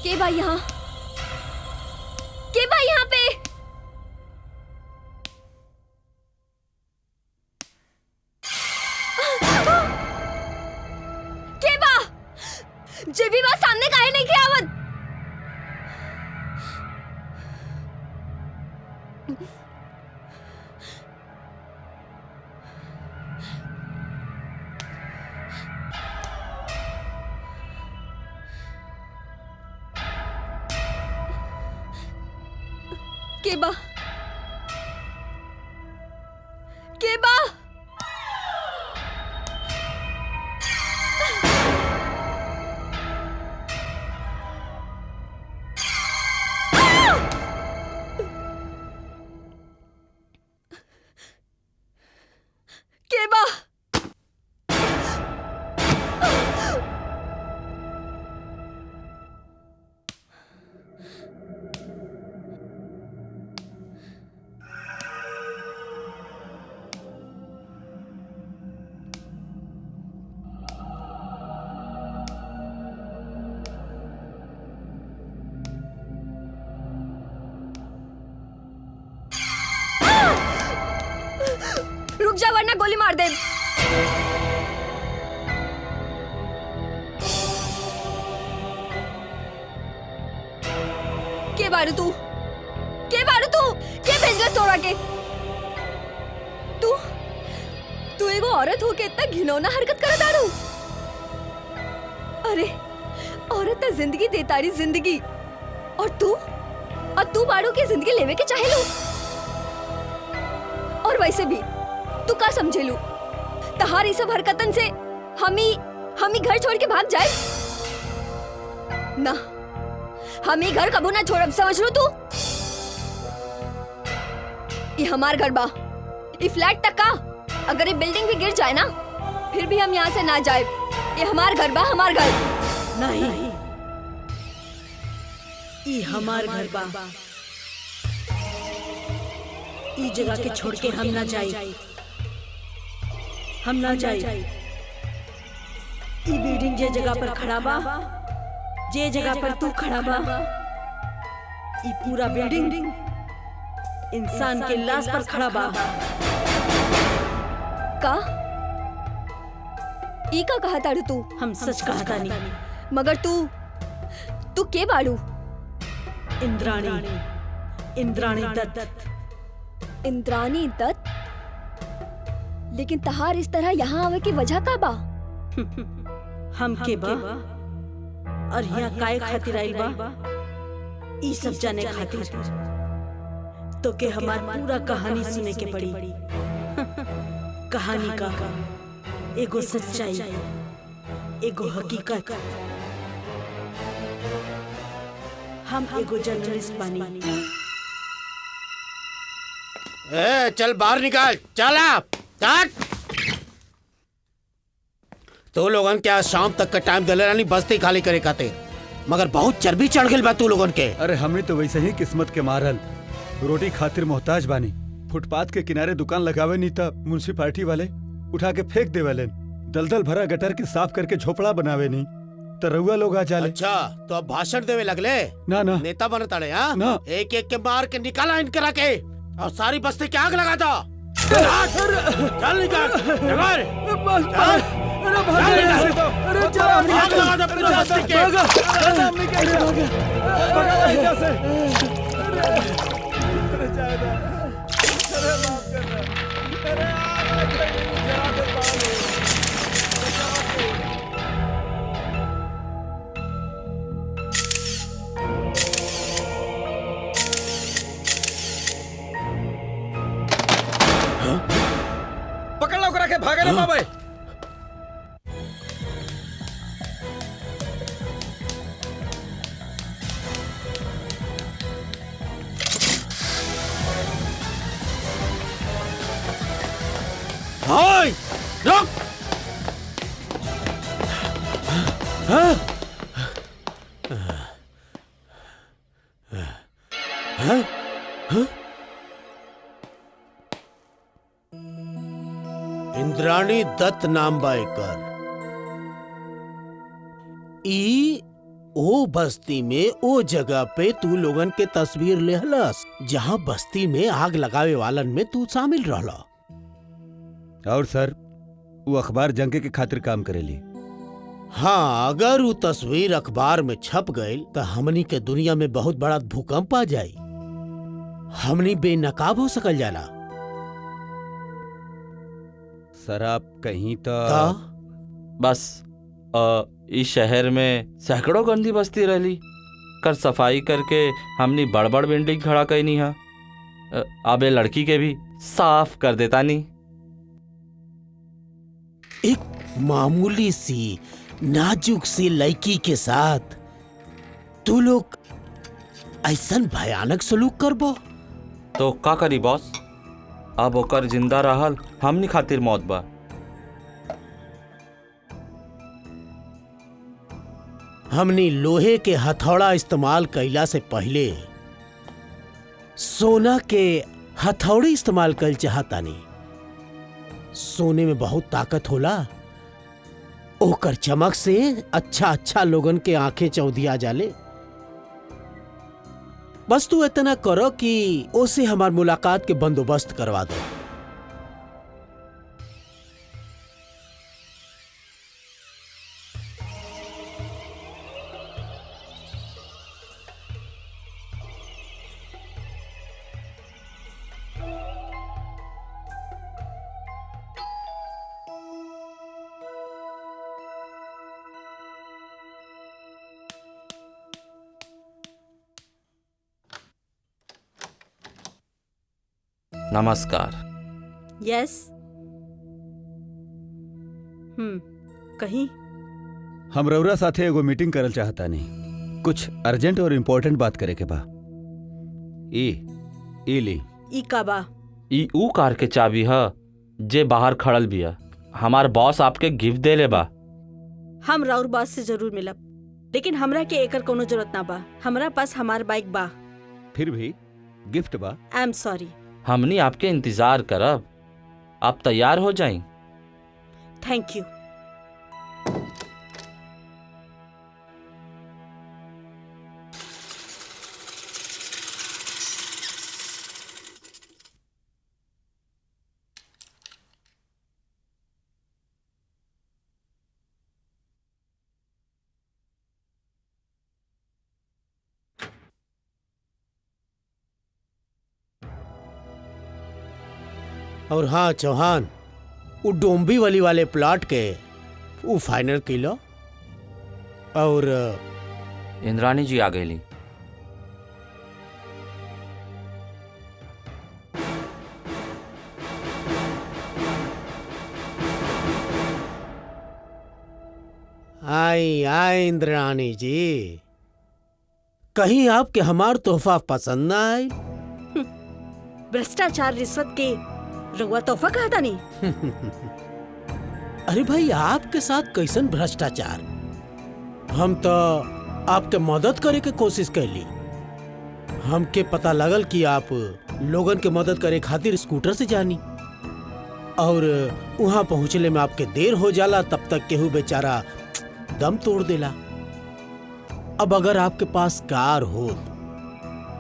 के भाई यहाँ, के भाई यहाँ पे? के बा जे भी बात सामने काहे नहीं की आवत? केबा, केबा, केबा, रुक जा वरना गोली मार दे। के बारू तू, के बारू तू, के भेजला तोरा के? तू एगो औरत हो के इतना घिनौना हरकत करत आरू? अरे औरत तो जिंदगी देतारी जिंदगी, और तू बारू के जिंदगी लेवे के चाहे लू। और वैसे भी तू का समझेलू? तहार ये सब हरकतन से हम ही घर छोड़ के भाग जाए? ना, हम ये घर कबू ना छोड़ब, समझ लो तू। ये हमार घर बा, ये फ्लैट तक का। अगर ये बिल्डिंग भी गिर जाए ना, फिर भी हम यहाँ से ना जाए। ये हमार घर बा, हमार घर। नहीं, ई हमार घर बा। ई जगह के छोड़ के हम ना जाए, हम ना जाए। ई बिल्डिंग जे जगह पर खड़ा बा, जे जगह पर तू खड़ा बा, ई पूरा बिल्डिंग इंसान के लाश पर खड़ा बा। का ई का कहा ताड़ू तू? हम सच कहता नहीं। मगर तू के बाड़ू? इंद्राणी, इंद्राणी दत्त। इंद्राणी दत्त? लेकिन तहार इस तरह यहाँ आवे की वजह का बा? हम के बा और यहाँ काय खातिर आइल बा, ई सब जाने खातिर तो के हमार पूरा कहानी सुने के पड़ी। कहानी का एगो सच्चाई, एगो हकीकत। हम एगो जर्नलिस्ट बानी। ए, चल बाहर निकाल, चल आप, चल। तो लोगन के आज शाम तक का टाइम दिले रानी बस्ती खाली करे खातिर, मगर बहुत चर्बी चढ़ गई बा तू लोगन के। अरे हमने तो वैसे ही किस्मत के मारल, रोटी खातिर मोहताज बानी। फुटपाथ के किनारे दुकान लगावे नहीं था, म्युनिसिपालिटी वाले उठा के फेंक देवेले। दलदल भरा गटर के साफ करके झोपड़ा बनावे नहीं, तो रउआ लोग आ जाले। अच्छा, तो अब भाषण देवे लगले? ना ना नेता बनताड़े? हाँ ना। एक एक के मार के निकाला इनकरा के और सारी बस्ती के आग लगा दो। चल निकाल, निकाल। आग लगा दो अपनी बस्ती के। पकड़ लो, करा के भागे ना बाबे। हाय, रुक। इंद्राणी दत्त नाम बा एकर। ई ओ बस्ती में ओ जगह पे तू लोगन के तस्वीर लेहलस जहाँ बस्ती में आग लगावे वालन में तू शामिल रहला। और सर, वो अखबार जंगे के खातिर काम करेली। हाँ, अगर वो तस्वीर अखबार में छप गई तो हमनी के दुनिया में बहुत बड़ा भूकंप आ जाई। हमनी बेनकाब हो सकल जाला। सर आप कहीं तो बस इस शहर में सैकड़ों गंदी बस्ती रहली, कर सफाई करके हमनी बड़-बड़ बिल्डिंग खड़ा कैनी है। अबे लड़की के भी साफ कर देता नहीं। एक मामूली सी नाजुक सी लड़की के साथ तू लोग ऐसा भयानक सलूक करबो तो का करी बॉस? अब ओकर जिंदा रहल हमनी खातिर मौत बा। हमनी लोहे के हथौड़ा इस्तेमाल कैला से पहले सोना के हथौड़ी इस्तेमाल कल चाहतानी। सोने में बहुत ताकत होला, ओकर चमक से अच्छा लोगन के आंखें चौधिया जाले। बस तू इतना करो कि ओसे हमार मुलाकात के बंदोबस्त करवा दो। नमस्कार। यस। कहीं हम रउरा साथे एगो मीटिंग करल चाहता नहीं। कुछ अर्जेंट और इम्पोर्टेंट बात करे के बा। ई ली। ई का बा? ई ऊ कार के चाबी ह जे बाहर खड़ल बिया। हमार बॉस आपके गिफ्ट देले बा। हम राउर बॉस से जरूर मिलब, लेकिन हमरा के एकर कोनो जरूरत ना बा। हमरा पास हमार बाइक बा। फिर भी गिफ्ट बा। I am sorry. हमनी आपके इंतजार करब, आप तैयार हो जाएं। Thank you. और हाँ चौहान, वो डोंबी वाले प्लाट के वो फाइनल किलो। और इंद्राणी जी आ गईली। आई आई इंद्राणी जी, कहीं आपके हमार तोहफा पसंद ना आए? भ्रष्टाचार रिश्वत के रउआ तोहफा कहा था नहीं? अरे भाई, आपके साथ कैसन भ्रष्टाचार? हम तो आपके मदद करे के कोशिश कैली। हमके पता लगल कि आप लोगन के मदद करे खातिर स्कूटर से जानी, और वहां पहुंचले में आपके देर हो जाला, तब तक केहू बेचारा दम तोड़ देला। अब अगर आपके पास कार हो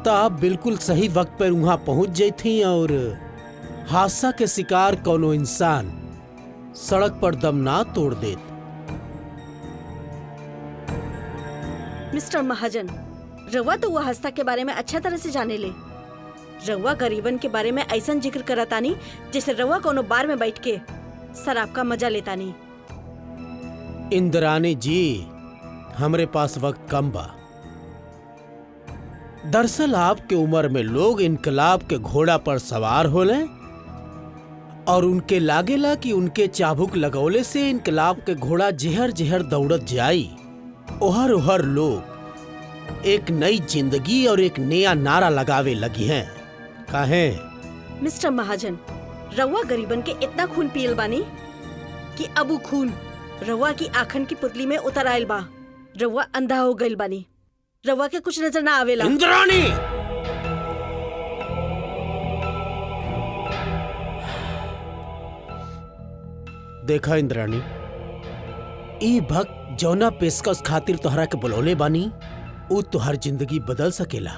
तो आप बिल्कुल सही वक्त पर वहां पहुंच जाती और हादसा के शिकार कोनो इंसान सड़क पर दम ना तोड़ देत। मिस्टर महाजन, रउआ तो वो हादसा के बारे में अच्छा तरह से जाने ले। रउआ गरीबन के बारे में ऐसा जिक्र करतानी जैसे रउआ कोनो बार में बैठ के शराब का मजा लेतानी। इंद्राणी जी, हमरे पास वक्त कम बा। दरअसल आपके उम्र में लोग इनकलाब के घोड़ा पर सवार होले और उनके लागेला कि उनके चाबुक लगौले से इनकलाब के घोड़ा जहर जहर दौड़त जाई। ओहर ओहर लोग एक नई जिंदगी और एक नया नारा लगावे लगी हैं। काहे? मिस्टर महाजन, रउआ गरीबन के इतना खून पियल बानी कि अब उ खून रउआ की आँखन की पुतली में उतर आयल बा। रउआ अंधा हो गइल बानी। रउआ के कुछ नजर ना आवेला। इंद्राणी! देखा इंद्राणी, ई भक्त जौना पेशकश खातिर तोहरा के बुलौले बानी, उ तोहर जिंदगी बदल सकेला।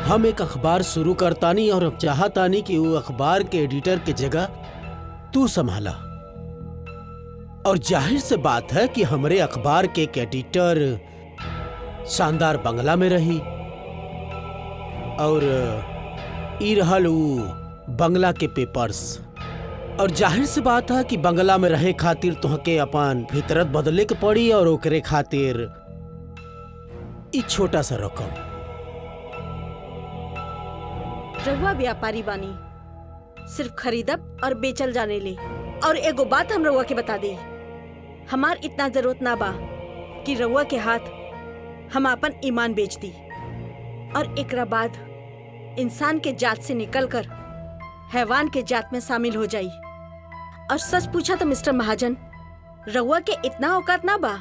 हम एक अखबार शुरू करतानी और अब चाहतानी कि वो अखबार के एडिटर के जगह तू संभाला। और जाहिर से बात है कि हमरे अखबार के एक एडिटर शानदार बंगला में रही, और ई रहल उ बंगला के पेपर्स। और जाहिर सी बात है कि बंगला में रहे खातिर तुहके अपन फितरत बदले के पड़ी, और ओकरे खातिर ई छोटा सा रकम। रउआ व्यापारी बानी, सिर्फ खरीदब और बेचल जाने ले। और एगो बात हम रउआ के बता दी, हमार इतना जरूरत ना बा कि रउआ के हाथ हम अपन ईमान बेच दी और एकरा बाद इंसान के जात से निकलकर हैवान के जात में शामिल हो जाई। और सच पूछा तो मिस्टर महाजन, रउआ के इतना औकात ना बा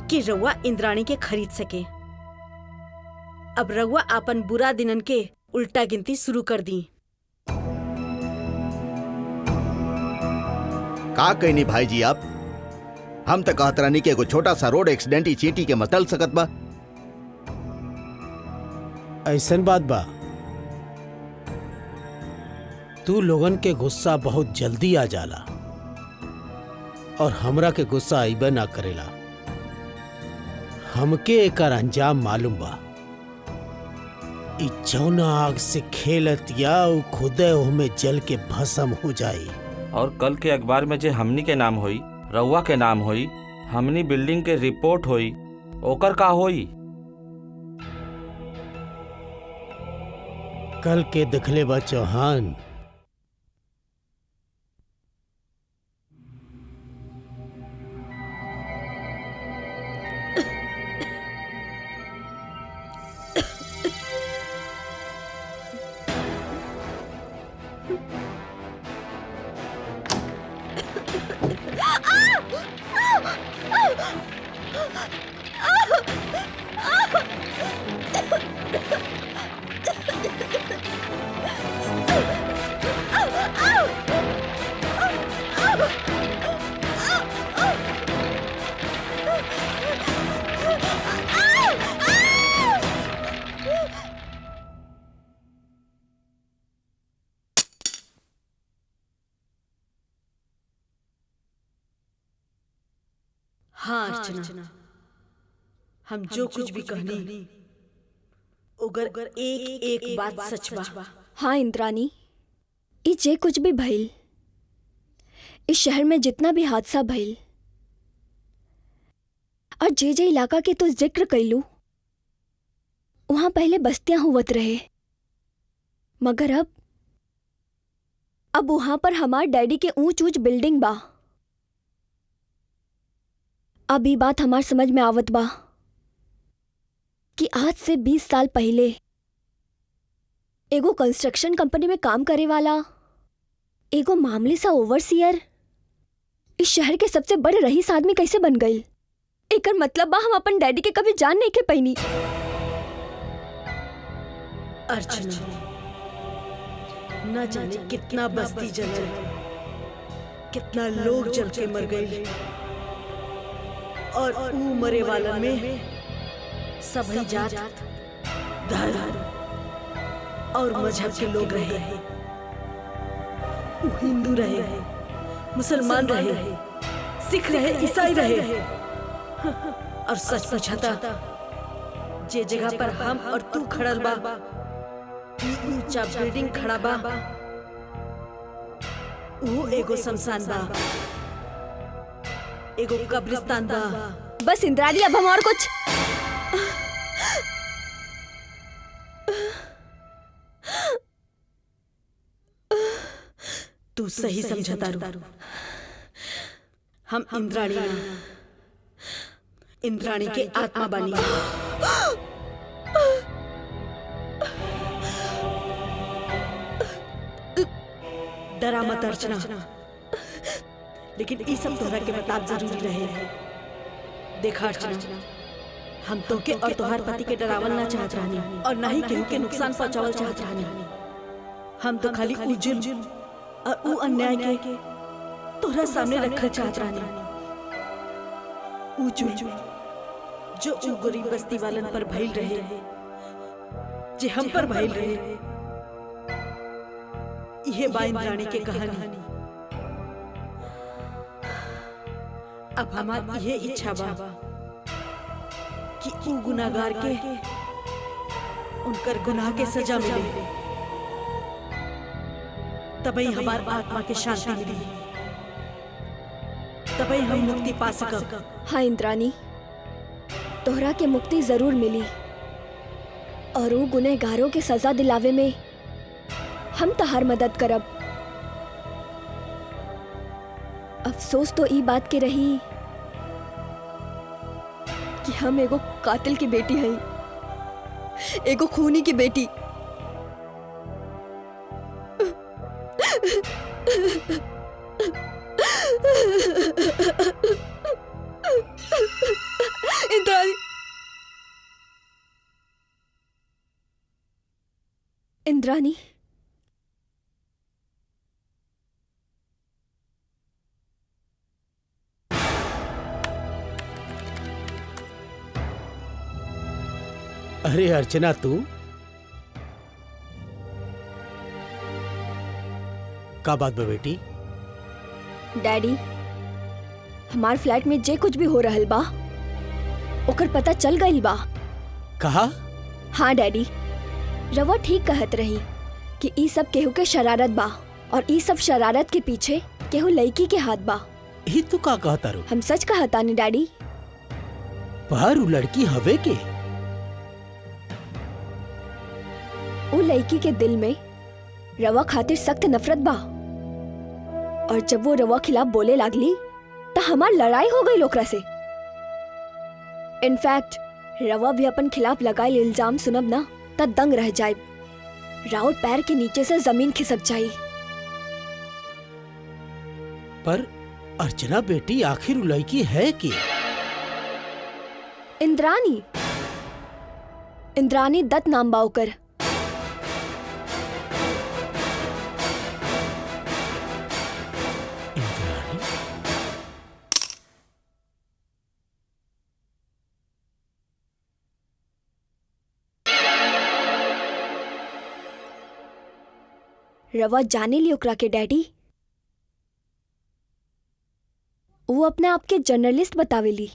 कि रउआ इंद्राणी के खरीद सके। अब रउआ अपन बुरा दिनन के उल्टा गिनती शुरू कर दी। का कहनी भाई जी आप? हम तो कहत रहनी कि एगो छोटा सा रोड एक्सीडेंट ही चींटी के मतल सकत बा। ऐसन बात बा? तू लोगन के गुस्सा बहुत जल्दी आ जाला और हमरा के गुस्सा आइबे ना करेला। हमके एकर अंजाम मालूम बा। ई जौना आग से खेलत या उ खुदे ओहमे जल के भस्म हो जाई। और कल के अखबार में जे हमनी के नाम होई, रउआ के नाम होई, हमनी बिल्डिंग के रिपोर्ट होई, ओकर का होई? कल के दिखले बा चौहान। हाँ अर्चना, हम जो कुछ भी कहनी उगर एक एक बात सच बा। हाँ इंद्रानी, ई जे कुछ भी भइल, इस शहर में जितना भी हादसा भइल और जे जे इलाका के तू जिक्र कैलू, वहां पहले बस्तियां हुवत रहे, मगर अब वहां पर हमार डैडी के ऊंच ऊंच बिल्डिंग बा। अब ये बात हमार समझ में आवत बा कि आज से 20 साल पहले एगो कंस्ट्रक्शन कंपनी में काम करे वाला एगो मामूली सा ओवरसियर इस शहर के सबसे बड़े रईस आदमी कैसे बन गई। एकर मतलब बा हम अपन डैडी के कभी जान नहीं के पैनी। अर्चना, न जाने कितना बस्ती जलल, कितना लोग जल के मर गए, और ऊ मरे वाला में सभी जात, धर्म और मजहब के लोग रहे। ऊ हिंदू रहे, मुसलमान रहे, सिख रहे, ईसाई रहे। और सच पूछता, जे जगह पर हम और तू खड़ल बा, ई ऊंचा बिल्डिंग खड़ा बा, वो एगो शमशान बा, एगो कब्रिस्तान बा। बस इंद्रानी, अब हम और कुछ तू सही समझता रू। हम इंद्राणी ना, इंद्राणी के आत्मा बानी। डरा मत अर्चना, लेकिन ये सब तोहरा के बताब जरूरी रहे। देखा अर्चना, हम तो के और तोहार पति के डरावल ना चाहत रहनी और ना ही केहू के नुकसान पहुंचावल चाहत रहनी। हम तो खाली उ जुल्म और उ अन्याय के तोहरा सामने रखल चाहत रहनी। उ जुल्म जो उ गरीब बस्ती वालन पर भइल रहे, जे हम पर भइल रहे, यह बा इंद्राणी के कहानी। अब हमारी यह इच्छा बा कि उ गुनाहगार के उनकर गुनाह के सजा मिले, तभी हमार आत्मा के शांति मिली, तभी हम मुक्ति पा सकब। हाँ इंद्रानी, तोहरा के मुक्ति जरूर मिली और वो गुनहगारों के सजा दिलावे में हम तहार मदद करब। अफसोस तो ई बात के रही कि हम एगो कातिल की बेटी हई, एगो खूनी की बेटी। इंद्राणी, इंद्राणी, अरे अर्चना, तू का बात बा बेटी? डैडी, हमार फ्लैट में जे कुछ भी हो रहल बा ओकर पता चल गइल बा। कहा? हाँ डैडी, रवा ठीक कहत रही कि ई सब केहू के शरारत बा और ई सब शरारत के पीछे केहू लड़की के हाथ बा। ही तू का कहता रू? हम सच कहतानी डैडी। पर उ लड़की हवे के? उ लड़की के दिल में रवा खातिर सख्त नफरत बा और जब वो रवा खिलाफ बोले लागली तो हमार लड़ाई हो गई ओकरा से। इनफैक्ट रवा भी अपन खिलाफ लगाए इल्जाम सुनब ना त दंग रह जाए, राउर पैर के नीचे से जमीन खिसक जाई। पर अर्चना बेटी, आखिर उ लड़की है की? इंद्रानी इंद्रानी दत्त नाम बा ओकर। रवा जाने ली ओकरा के डैडी। वो अपने आप के जर्नलिस्ट बतावेली,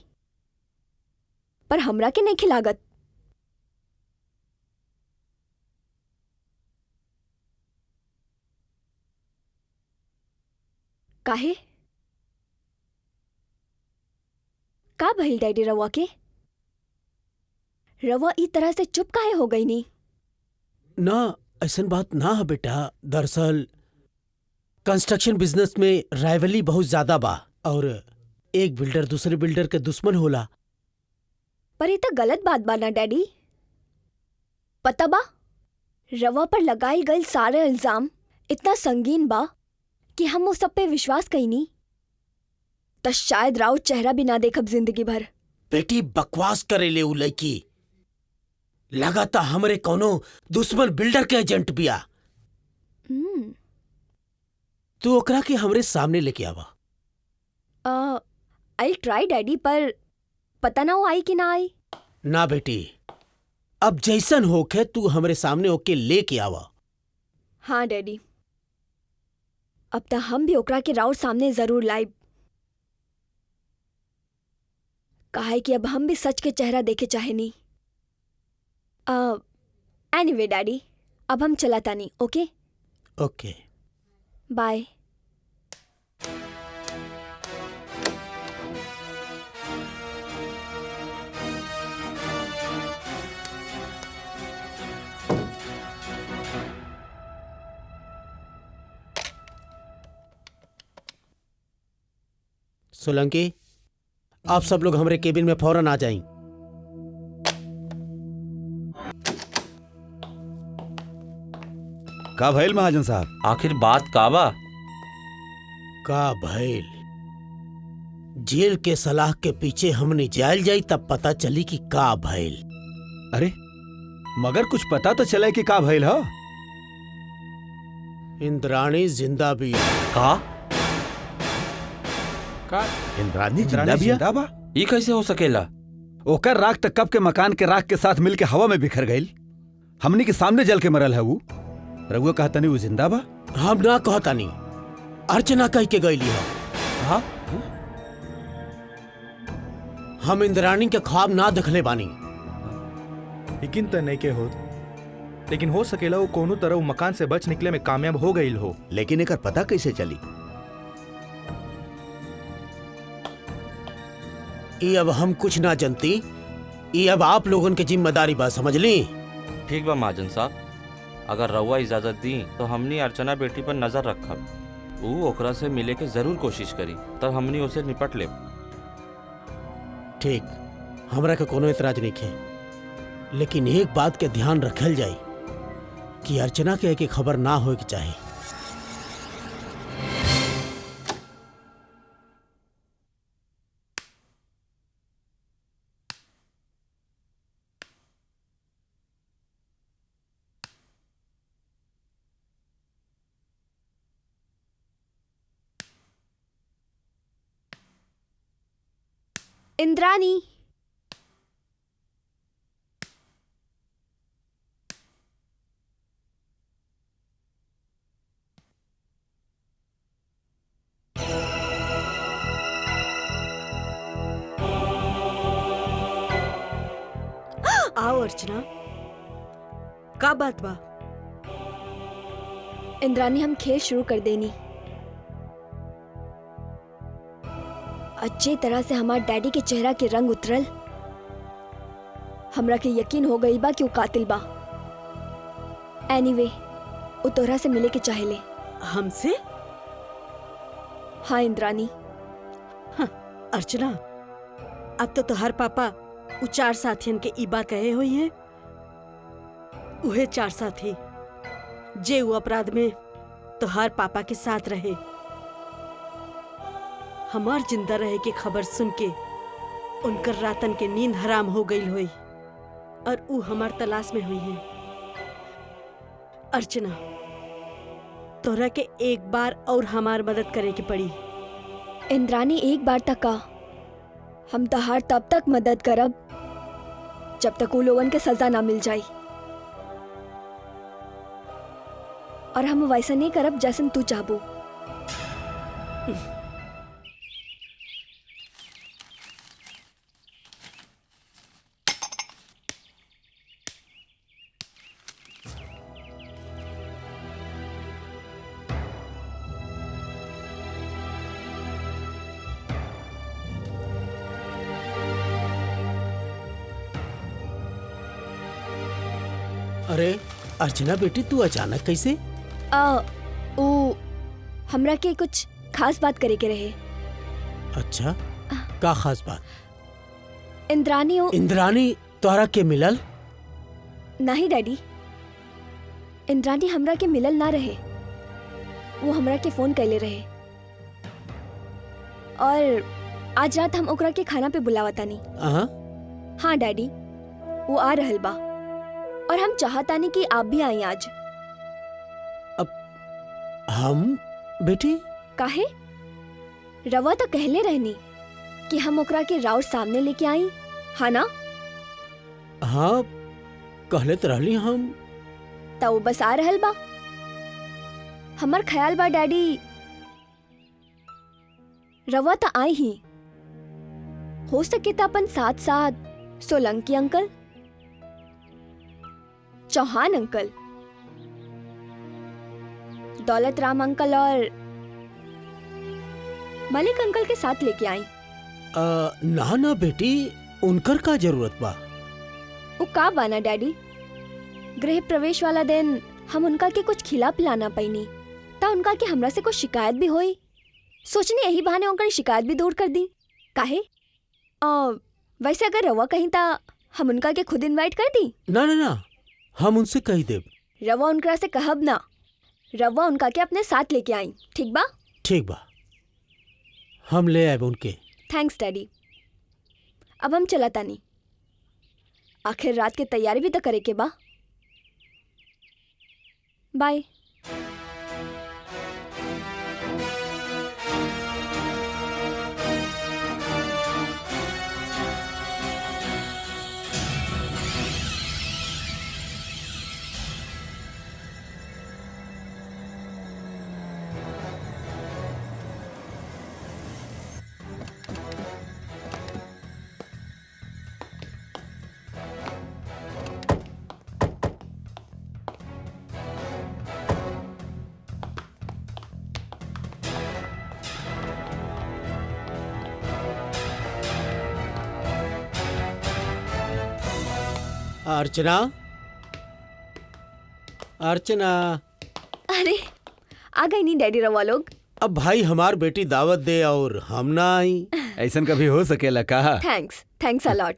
पर हमरा के नहीं खिलागत। काहे? का भइल डैडी रवा के? रवा ई तरह से चुप काहे हो गई नी? ना, ऐसन बात ना है बेटा। दरअसल कंस्ट्रक्शन बिजनेस में राइवली बहुत ज्यादा बा और एक बिल्डर दूसरे बिल्डर के दुश्मन होला। पर ये तो गलत बात बा ना डैडी। पता बा रवा पर लगाई गई सारे इल्जाम इतना संगीन बा कि हम वो सब पे विश्वास कईनी तो शायद राव चेहरा भी ना देखब जिंदगी भर। बेटी बकवास करे ले उ लड़की। लगाता हमरे कोनो दुश्मन बिल्डर के एजेंट बिया। तू ओकरा के हमरे सामने लेके आवा। आई ट्राई डैडी, पर पता ना वो आई कि ना आई। ना बेटी, अब जैसन होके तू हमरे सामने होके लेके आवा। हाँ डैडी, अब तो हम भी ओकरा के राउर सामने जरूर लाइब। काहे कि अब हम भी सच के चेहरा देखे चाहे नहीं। एनीवे डैडी, अब हम चला तानी। ओके ओके बाय। सोलंकी, आप सब लोग हमारे केबिन में फौरन आ जाएं। का भइल महाजन साहब? आखिर बात का बा? का भइल? जेल के सलाह के पीछे हमने जायल जाई तब पता चली कि का भइल। अरे मगर कुछ पता तो चला कि का भइल ह? इंद्राणी जिंदा भी है। का? इंद्रानी इंद्रानी जिंदा बा? ये कैसे हो सकेला? ओकर राख तक कब के मकान के राख के साथ मिलके हवा में बिखर गईल। हमनी के सामने जल के मरल है वो। रघुआ कहता नहीं वो जिंदा बा? हम ना कहता नहीं, अर्चना कह के गईली है। हाँ? हम इंद्राणी के ख्वाब ना देखले बानी। यकीन तो नहीं के हो, लेकिन हो सकेला वो कोनो तरह मकान से बच निकले में कामयाब हो गई हो। लेकिन एकर पता कैसे चली? ये अब हम कुछ ना जानती, ये अब आप लोगन के जिम्मेदारी बा, समझ ली? ठीक बा महाजन साहब, अगर रउआ इजाजत दी तो हमनी अर्चना बेटी पर नजर रखब। वो ओकरा से मिले के जरूर कोशिश करी, तब हमनी उसे निपट लेब। ठीक, हमरा के कोनो एतराज नहीं है, लेकिन एक बात के ध्यान रखल जाई कि अर्चना के एक खबर ना होए के चाहे। इंद्रानी, आओ अर्चना, का बात बा? इंद्रानी हम खेल शुरू कर देनी। अच्छी तरह से हमार डैडी के चेहरा के रंग उतरल। हमरा के यकीन हो गई बा कि वो कातिल बा। एनीवे, वो तोहरा से मिले के चाहेले। हमसे? हाँ इंद्रानी। अर्चना, अब तो तोहर पापा उ 4 साथियन के ई बात कहे हुई है। उहे 4 साथी जे उ अपराध में तोहर पापा के साथ रहे। हमार जिंदा रहे की खबर सुन के उनकर रातन के नींद हराम हो गई हुई और ऊ हमार तलाश में हुई है। अर्चना, तोरा के एक बार और हमार मदद करे की पड़ी। इंद्रानी एक बार तक का हम तहार तब तक मदद करब जब तक वो लोगन के सजा ना मिल जाई, और हम वैसा नहीं करब जैसन तू चाहबो। अरे अर्चना बेटी, तू अचानक कैसे? ओ हमरा के कुछ खास बात करे के रहे। अच्छा, का खास बात? इंद्रानी इंद्रानी तोहरा के मिलल? नहीं डैडी, इंद्रानी हमरा के मिलल ना रहे। वो हमरा के फोन कैले रहे और आज रात हम ओकरा के खाना पे बुलावतानी। हाँ डैडी, वो आ रहल बा और हम चाहतानी कि आप भी आई आज। हम बेटी? काहे? रवा तो कहले रहनी कि हम ओकरा के राउर सामने लेके आई, हाँ ना? हाँ कहले तो रहली हम। तो वो बस आ रहल बा। हमर ख्याल बा डैडी रवा तो आई ही हो सके तो अपन साथ साथ Solanki uncle, Chauhan uncle, Daulat Ram uncle और मलिक अंकल के साथ लेके आई। ना ना बेटी, उनकर का जरूरत बा? वो का बाना डैडी, गृह प्रवेश वाला दिन हम उनका के कुछ खिला पिलाना पैनी ता उनका के हमरा से कुछ शिकायत भी होई। सोचने यही बहाने उनका शिकायत भी दूर कर दी। काहे? वैसे अगर रवा कहीं ता हम उनका के खुद इनवाइट कर दी। ना ना ना, हम उनसे कह देब। रवा उनका से कहब ना, रवा उनका के अपने साथ लेके आई, ठीक बा? ठीक बा, हम ले आए उनके। Thanks daddy. अब हम चला तानी, आखिर रात के तैयारी भी तो करे के बा। बाय। अर्चना, अर्चना। अरे आ गई नहीं डैडी रवा लोग। अब भाई हमार बेटी दावत दे और हम ना आई। ऐसा कभी हो सकेला कहा? Thanks, thanks a lot.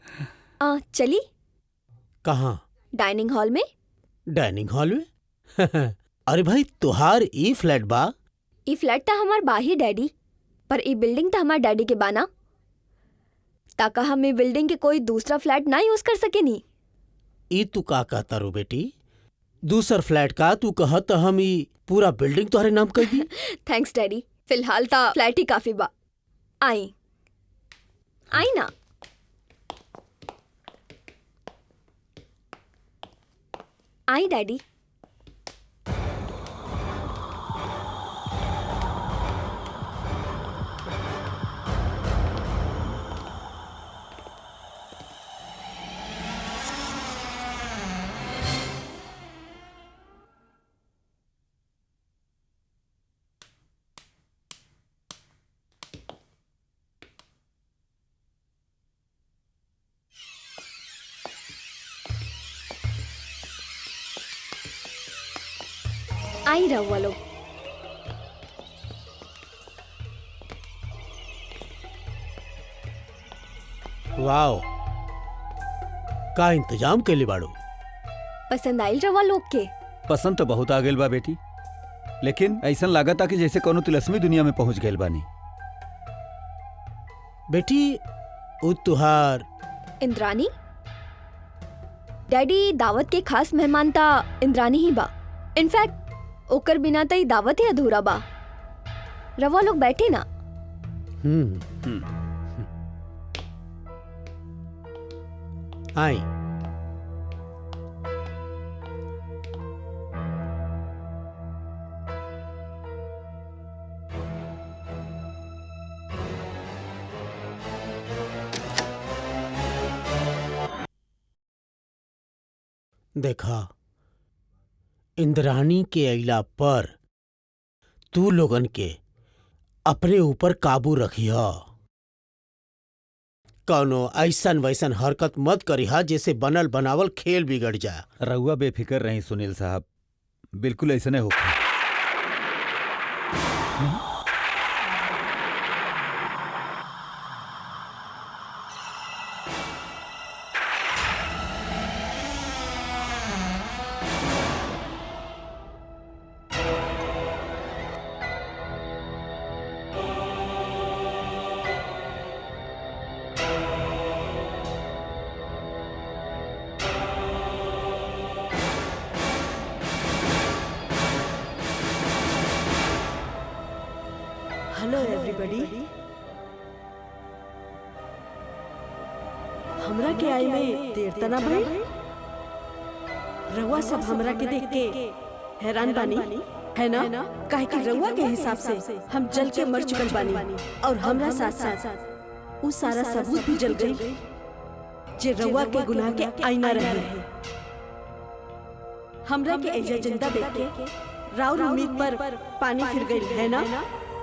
चली? कहाँ? डाइनिंग हॉल में। डाइनिंग हॉल में? अरे भाई तुहार ई फ्लैट बा? ई फ्लैट था हमार बाही डैडी, पर ई बिल्डिंग था हमार डैडी के बाना, ताका हम ई बिल्डिंग के कोई दूसरा फ्लैट ना यूज कर सके नी। ई तू का कहता रो बेटी? दूसर फ्लैट का तू कहत तो हम ई पूरा बिल्डिंग तुम्हारे नाम कर दी। थैंक्स डैडी, फिलहाल ता फ्लैट ही काफी बा। आई आई ना। आई डैडी। आई रहुआ लोग। वाओ, का इंतजाम के लिए बाड़ू? पसंद आइल रहुआ लोग के? पसंद तो बहुत आ गइल बा बेटी, लेकिन ऐसा लागता कि जैसे कोनो तिलस्मी दुनिया में पहुंच गइल बानी। बेटी उ तुहार इंद्रानी? डैडी दावत के खास मेहमान ता इंद्रानी ही बा। इनफैक्ट ओकर बिना त ई दावत ही अधूरा बा। रवा लोग बैठे ना। आई। देखा, इंद्राणी के अइला पर तू लोगन के अपने ऊपर काबू रखिया। कौनो ऐसन वैसन हरकत मत करिहा जैसे बनल बनावल खेल बिगड़ जा। रहुआ बेफिक्र रही सुनील साहब, बिल्कुल ऐसे नहीं होगा। Hello everybody. हमरा के आई में देर तना भाई। रउआ सब हमरा के देख के हैरान बानी, है ना? काहे कि रउआ के हिसाब से हम जल के मर चुकल बानी और हमरा साथ साथ उ सारा सबूत भी जल गई जे रउआ के गुनाह के आईना रहे। हमरा के एजा जिंदा देख के राउर उम्मीद पर पानी फिर गई, है ना?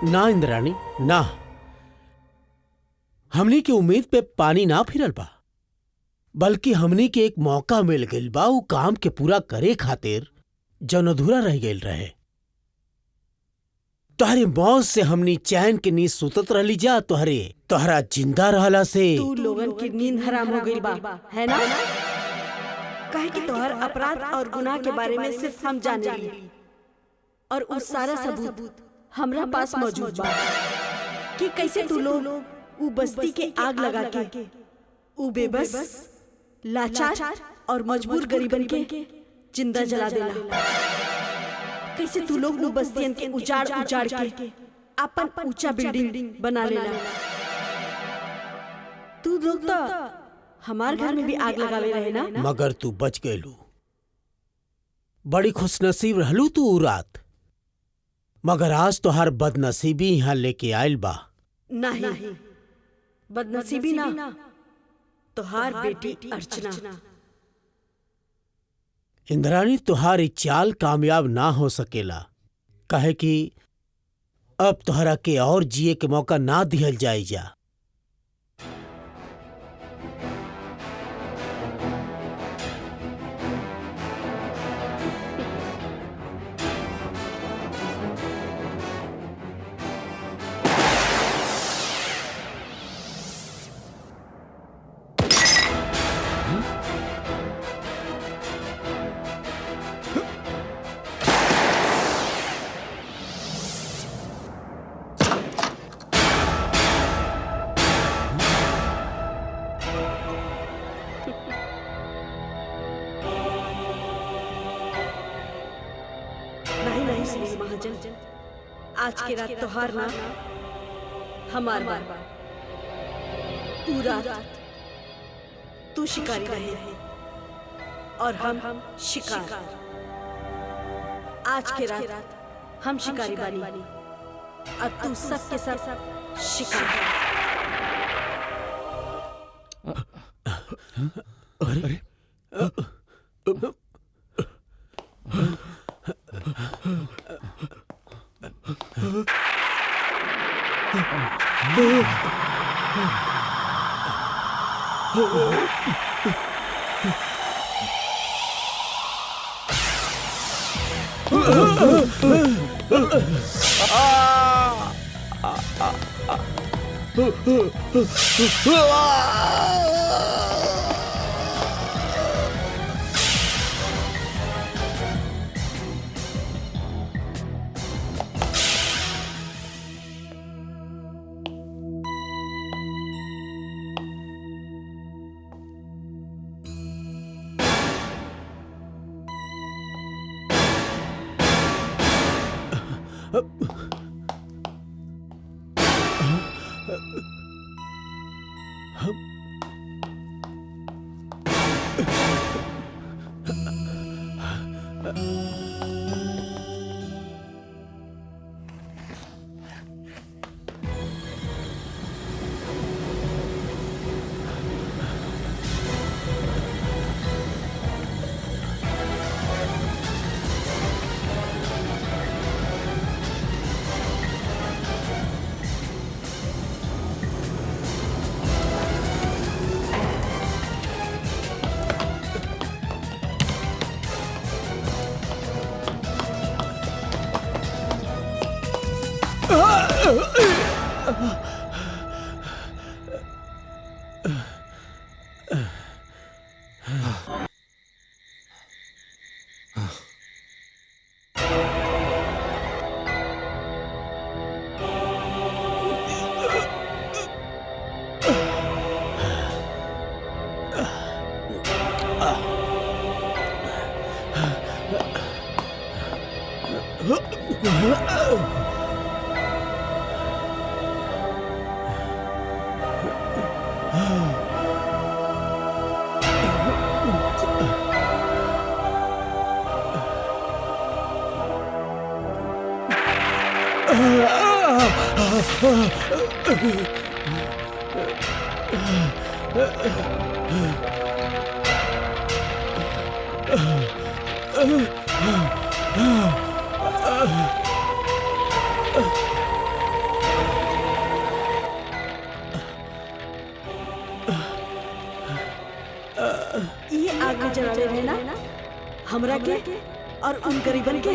ना इंद्राणी, ना। हमनी के उम्मीद पे पानी ना फिरल बा, बल्कि हमनी के एक मौका मिल गइल बा उ काम के पूरा करे खातिर जौन अधूरा रह गइल रहे। तोहरे मौत से हमनी चैन के नींद सुतत रहली जा, तोहरा जिंदा रहला से तू लोगन की नींद हराम हो गई बा, है ना? काहे कि तोहर अपराध और गुनाह के बारे में सिर्फ हम जाने ली और उस सारा सबूत हमरा पास मौजूद बा कि कैसे तू लोग उ बस्ती के आग लगा के उ बेबस, लाचार और मजबूर गरीबन के जिंदा जला देला। कैसे तू लोग उ बस्तियन के उजाड़ के अपन ऊंचा बिल्डिंग बना लेला। तू लोग तो हमार घर में भी आग लगावे रहे ना? मगर तू बच गइलू। बड़ी खुशनसीब रहलू तू उ रात, मगर आज तोहार बदनसीबी यहाँ लेके आयल बा। नहीं, बदनसीबी ना, तोहार बेटी अर्चना। इंद्राणी, तोहार ई चाल कामयाब ना हो सकेला, काहे कि अब तोहरा के और जिए के मौका ना दिहल जाई जा। नहीं सुनील महाजन, आज के रात तोहार ना हमार बार। पूरा रात तू शिकारी रहे और हम शिकार। आज के रात हम शिकारी बानी और तू सब के सब शिकार। अरे ये आग में जलावे रहे ना हमरा के और उन गरीबन के।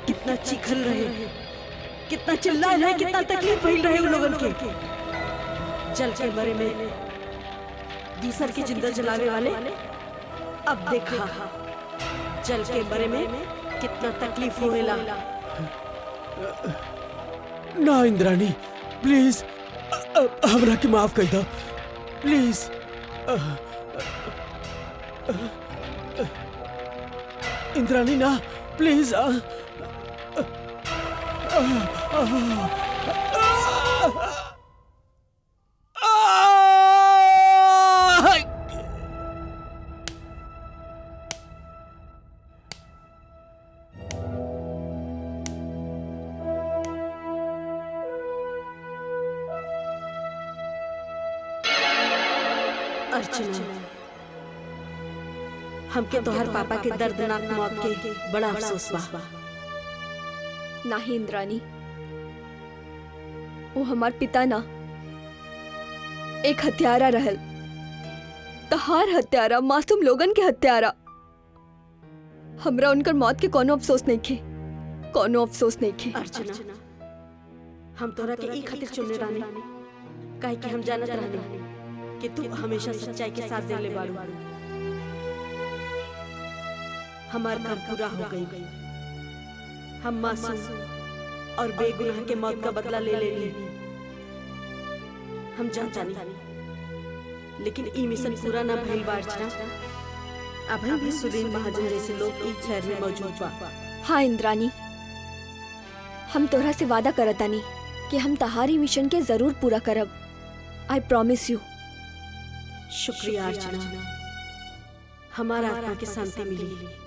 कितना चीखल रहे, कितना चिल्लाए रहे, कितना तकलीफ भइल रहे उन लोगन के। जल के मरे में दूसर के जिंदा जलावे वाले अब देखा जल के मरे में कितना तकलीफ होवेला। ना इंद्राणी, प्लीज हमरा के माफ कर दो, प्लीज। इंद्राणी ना, प्लीज। अर्चना, हमके तोहर पापा के दर्दनाक मौत के बड़ा अफसोस बा। नाही इंद्राणी, वो हमार पिता ना, एक हत्यारा रहल। तहार हत्यारा, मासूम लोगन के हत्यारा। हमरा उनकर मौत के कोनो अफसोस नहीं खे, कोनो अफसोस नहीं खे। अर्चना, हम तोरा के ई खातिर चुनले रानी काहे कि हम जानत रहनी कि तू हमेशा सच्चाई के साथ देले बाड़ू। हमार काम पूरा हो गई। हम मासूम और बेगुनाह के मौत का बदला ले लेली। हम जानता नहीं, लेकिन ई मिशन पूरा ना भइल बा अर्चना। अभी भी सुनील महाजन जैसे लोग ई शहर में मौजूद बा। हाँ इंद्राणी, हम तोहरा से वादा करतानी कि हम तहारी मिशन के जरूर पूरा करब। I promise you. शुक्रिया अर्चना, हमारा आत्मा की शांति मिली।